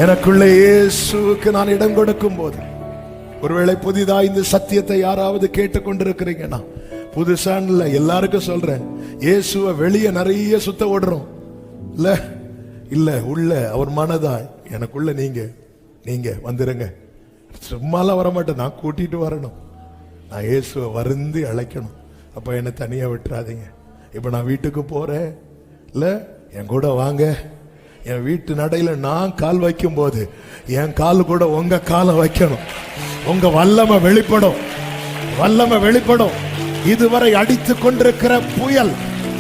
எனக்குள்ள இயேசுவுக்கு நான் இடம் கொடுக்கும் போது, ஒருவேளை புதிதா இந்த சத்தியத்தை யாராவது கேட்டுக்கொண்டிருக்கிறீங்கன்னா, புதுசான் இல்ல, எல்லாருக்கும் சொல்றேன், இயேசுவை வெளியே நிறைய சுத்த ஓடுறோம் இல்ல, இல்ல உள்ள அவர் மனதாய் எனக்குள்ள நீங்க வந்துருங்க. சும்மாலாம் வரமாட்டேன், நான் கூட்டிட்டு வரணும், நான் இயேசுவை வருந்தி அழைக்கணும். அப்ப என்னை தனியா விட்டுறாதீங்க. இப்ப நான் வீட்டுக்கு போறேன் இல்ல, என் கூட வாங்க. என் வீட்டு நடையில நான் கால் வைக்கும் போது என் கால் கூட உங்க காலை வைக்கணும். உங்க வல்லமை வெளிப்படும், வல்லமை வெளிப்படும். இதுவரை அடித்துக் கொண்டிருக்கிற புயல்,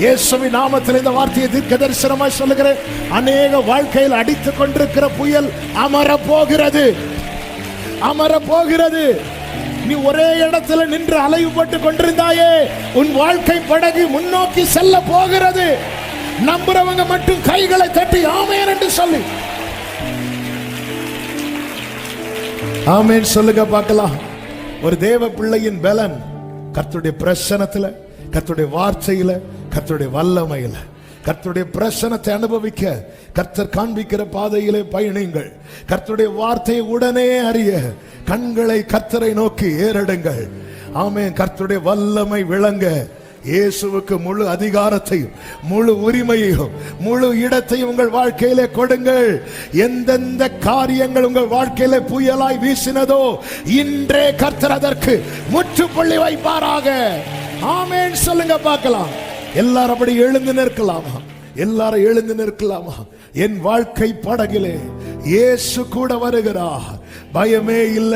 இயேசுவின் நாமத்தில் இந்த வார்த்தையை தீர்க்க தரிசனமாய் சொல்லுகிறேன், அநேக வாழ்க்கையில் அடித்துக் கொண்டிருக்கிற புயல் அமர போகிறது, அமர போகிறது. நீ ஒரே இடத்துல நின்று அலைவுபட்டு கொண்டிருந்தாயே, உன் வாழ்க்கை படகு முன்னோக்கி செல்ல போகிறது. நம்புறவங்க மட்டும் கைகளை தட்டி ஆமென் என்று சொல்லி ஆமென் சொல்லுங்க பார்க்கலாம். ஒரு தேவ பிள்ளையின் பலன் கர்த்தருடைய பிரசன்னத்துல, கர்த்தருடைய வார்த்தையில, கர்த்தருடைய வல்லமையில. கர்த்தருடைய பிரசன்னத்தை அனுபவிக்க கர்த்தர் காண்பிக்கிற பாதையிலே பயணிங்கள். கர்த்தருடைய வார்த்தையை உடனே அறிய கண்களை கர்த்தரை நோக்கி ஏறெடுங்கள். ஆமென். கர்த்தருடைய வல்லமை விளங்க இயேசுவுக்கு முழு அதிகாரத்தையும் முழு உரிமையையும் முழு இடத்தையும் உங்கள் வாழ்க்கையிலே கொடுங்கள். எந்தெந்த காரியங்கள் உங்கள் வாழ்க்கையிலே புயலாய் வீசினதோ இன்றே கர்த்தர் அதற்கு முற்றுப்புள்ளி வைப்பாராக. ஆமென் சொல்லுங்க பார்க்கலாம். எல்லாரும் அப்படி எழுந்து நிற்கலாமா? எல்லாரும் எழுந்து நிற்கலாமா? என் வாழ்க்கை படகிலே இயேசு கூட வருகிறார். பயமே இல்ல.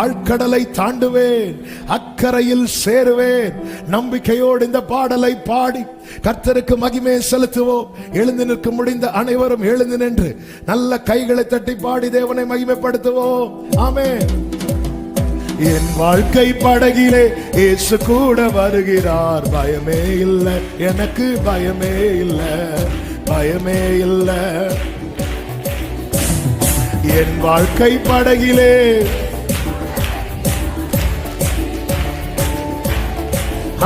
ஆழ்கடலை தாண்டுவேன், அக்கறையில் சேருவேன். நம்பிக்கையோடு இந்த பாடலை பாடி கர்த்தருக்கு மகிமை செலுத்துவோம். எழுந்து நிற்க முடிந்த அனைவரும் எழுந்து நின்று நல்ல கைகளை தட்டி பாடி தேவனை மகிமைப்படுத்துவோம். ஆமென். என் வாழ்க்கை படகிலே இயேசு கூட வருகிறார். பயமே இல்ல, எனக்கு பயமே இல்ல, பயமே இல்ல. என் வாழ்க்கை படகிலே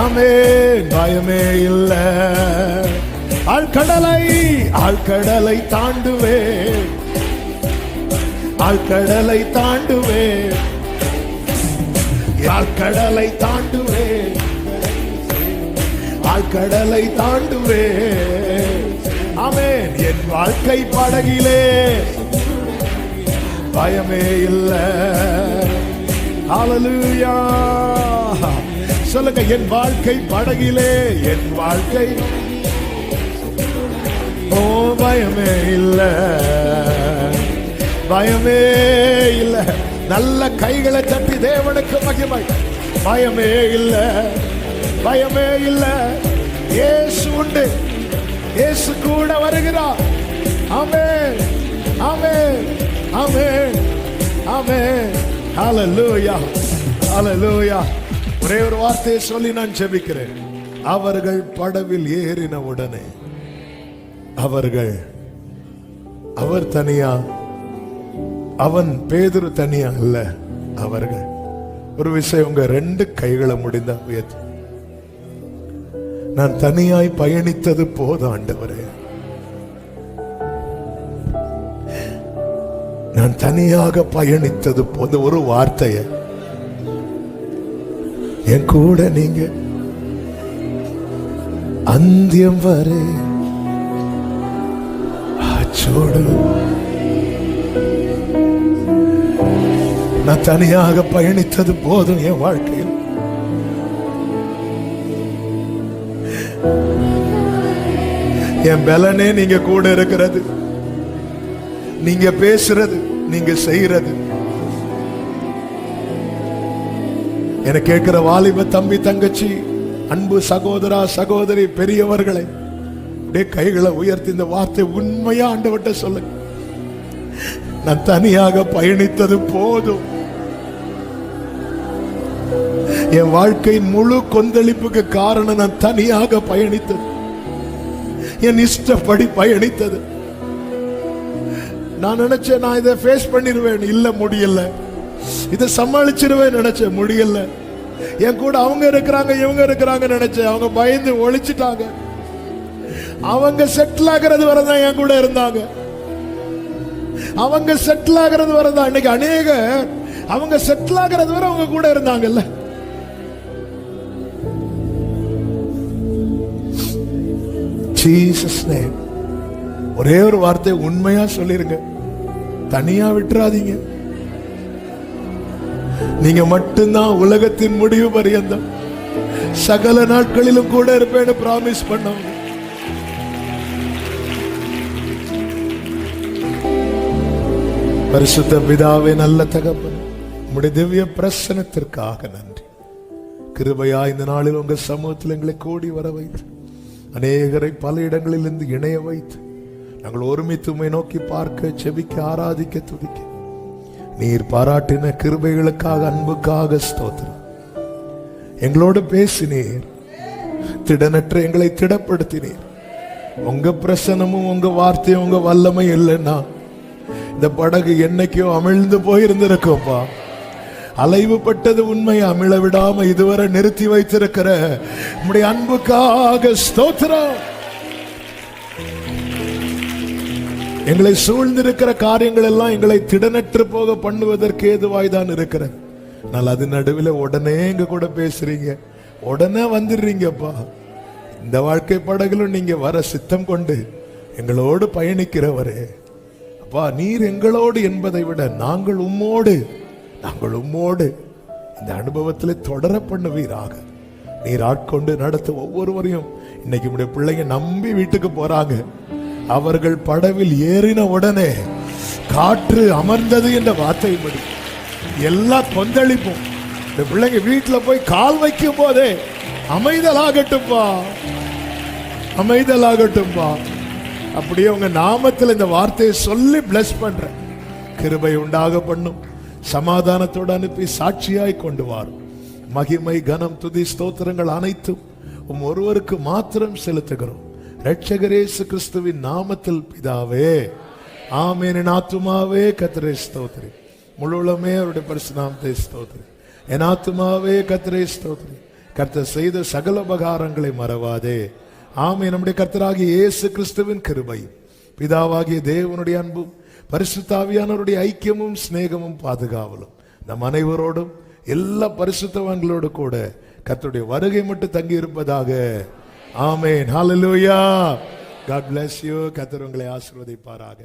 ஆமென், பயமே இல்ல. ஆழ்கடலை தாண்டுவேன், ஆழ்கடலை தாண்டுவேன், ஆழ்கடலை தாண்டுவேன், ஆழ்கடலை தாண்டுவேன். ஆமென். என் வாழ்க்கை படகிலே பயமே இல்ல. ஹல்லேலூயா சொல்லுங்க. என் வாழ்க்கை படகிலே, என் வாழ்க்கை ஓ பயமே இல்ல, பயமே இல்ல. நல்ல கைகளை தட்டி தேவனுக்கு மகிமை. பயமே இல்ல, பயமே இல்ல, இயேசு உண்டு, இயேசு கூட வருகிறார். ஆமென், ஆமென், ஆமென், ஆமென். ஹல்லேலூயா, ஹல்லேலூயா. ஒரே ஒரு வார்த்தையை சொல்லி நான் ஜெபிக்கிறேன். அவர்கள் படவில் ஏறின உடனே அவர் தனியா, அவன் பேதுரு தனியா அல்ல, அவர்கள். ஒரு விஷயம், உங்க 2 கைகளை முடிந்த உயர்த்து. நான் தனியாய் பயணித்தது போதும் ஆண்டவரே, நான் தனியாக பயணித்தது போது. ஒரு வார்த்தைய என் கூட நீங்க அந்தியம் வரை ஆச்சோடு. நான் தனியாக பயணித்தது போதும் என் வாழ்க்கையில். என் பலனே நீங்க கூட இருக்கிறது, நீங்க பேசுறது, நீங்க செய்யறது. என கேட்கிற வாலிப தம்பி தங்கச்சி, அன்பு சகோதரா சகோதரி, பெரியவர்களை கைகளை உயர்த்தி இந்த வார்த்தை உண்மையா ஆண்டவர்ட்ட சொல்லுங்க. நான் தனியாக பயணித்தது போதும். என் வாழ்க்கையின் முழு கொந்தளிப்புக்கு காரணம் நான் தனியாக பயணித்தது, என் இஷ்டப்படி பயணித்தது. நான் நினைச்சேன் நான் இதை ஃபேஸ் பண்ணிடுவேன், இல்ல முடியல. இதை சமாளிச்சிருவேன் நினைச்சேன், முடியல. என் கூட அவங்க இருக்கிறாங்க இவங்க இருக்கிறாங்க நினைச்சேன், அவங்க பயந்து ஒழிச்சிட்டாங்க. அவங்க செட்டில் ஆகிறது வரதான் என் கூட இருந்தாங்க, அவங்க செட்டில் ஆகிறது வரதான். இன்னைக்கு அநேக அவங்க செட்டில் ஆகிறது வரை அவங்க கூட இருந்தாங்கல்ல. Jesus name. ஒரே ஒரு வார்த்தை உண்மையா சொல்லிருங்க, தனியா விட்டுறாதீங்க. நீங்க மட்டும்தான் உலகத்தின் முடிவு பரியந்தம் சகல நாட்களிலும் கூட இருப்பேன்னு பிராமிஸ் பண்ணவங்க. பரிசுத்த பிதாவே, நல்ல தகப்பன், உம்முடைய திவ்ய பிரசனத்திற்காக நன்றி. கிருபையா இந்த நாளில் உங்க சமூகத்தில் எங்களை கூடி வர வைத்து, அநேகரை பல இடங்களில் இருந்து இணைய வைத்து, நாங்கள் ஒருமித்து உம்மை நோக்கி பார்க்க, செபிக்க, ஆராதிக்க, துதிக்க நீர் பாராட்டின கிருபைகளுக்காக, அன்புக்காக ஸ்தோத்திரம். எங்களோடு பேசினீர், திடனற்ற எங்களை திடப்படுத்தினீர். உங்க பிரசனமும் உங்க வார்த்தையும் உங்க வல்லமை இல்லைன்னா இந்த படகு என்னைக்கோ அமிழ்ந்து போயிருந்திருக்கோப்பா. அலைவுபட்டது உண்மை, அமிழ விடாம இதுவரை நிறுத்தி வைத்திருக்கிற உம்முடைய அன்புக்காக ஸ்தோத்திரம். எங்களை சூழ்ந்திருக்கிற காரியங்கள் எல்லாம் எங்களை திடனற்று போக பண்ணுவதற்கு ஏதுவாய் தான் இருக்கிறது. ஆனால் அது நடுவில் உடனே எங்க கூட பேசுறீங்க, உடனே வந்துடுறீங்கப்பா. இந்த வாழ்க்கை படகுலும் நீங்க வர சித்தம் கொண்டு எங்களோடு பயணிக்கிறவரே அப்பா, நீர் எங்களோடு என்பதை விட நாங்கள் உம்மோடு இந்த அனுபவத்தில் தொடர பண்ணுவீராக. நீர் ஆட்கொண்டு நடத்த ஒவ்வொருவரையும். இன்னைக்கு உடைய பிள்ளைங்க நம்பி வீட்டுக்கு போறாங்க. அவர்கள் படவில் ஏறின உடனே காற்று அமர்ந்தது என்ற வார்த்தையின்படி எல்லா கொந்தளிப்பும் இந்த பிள்ளைங்க வீட்டில் போய் கால் வைக்கும் போதே அமைதலாகட்டும்பா, அமைதலாகட்டும்பா. அப்படியே உங்க நாமத்தில் இந்த வார்த்தையை சொல்லி பிளஸ் பண்றேன். கிருபை உண்டாக பண்ணும், சமாதானத்தோடு அனுப்பி சாட்சியாய் கொண்டு வாரும். மகிமை, கனம், துதி, ஸ்தோத்திரங்கள் அனைத்தும் ஒருவருக்கு மாத்திரம் செலுத்துகிறோம். இரட்சகர் இயேசு கிறிஸ்துவின் நாமத்தில் பிதாவே, ஆமென். என் ஆத்துமாவே கர்த்தரை ஸ்தோத்திரி, முழுவதுமே அவருடைய பரிசுத்த நாமத்தை ஸ்தோத்திரி. என் ஆத்துமாவே கர்த்தரை ஸ்தோத்திரி, கர்த்தர் செய்த சகல உபகாரங்களை மறவாதே. ஆமென். நம்முடைய கர்த்தராகிய இயேசு கிறிஸ்துவின் கிருபையும், பிதாவாகிய தேவனுடைய அன்பும், பரிசுத்த ஆவியானவருடைய ஐக்கியமும் சிநேகமும் பாதுகாவலும் நம் அனைவரோடும் எல்லா பரிசுத்தவான்களோடு கூட கர்த்தருடைய வருகை மட்டும் தங்கி இருப்பதாக. ஆமென். ஹல்லேலூயா. God bless you. கர்த்தர் உங்களை ஆசீர்வதிப்பாராக.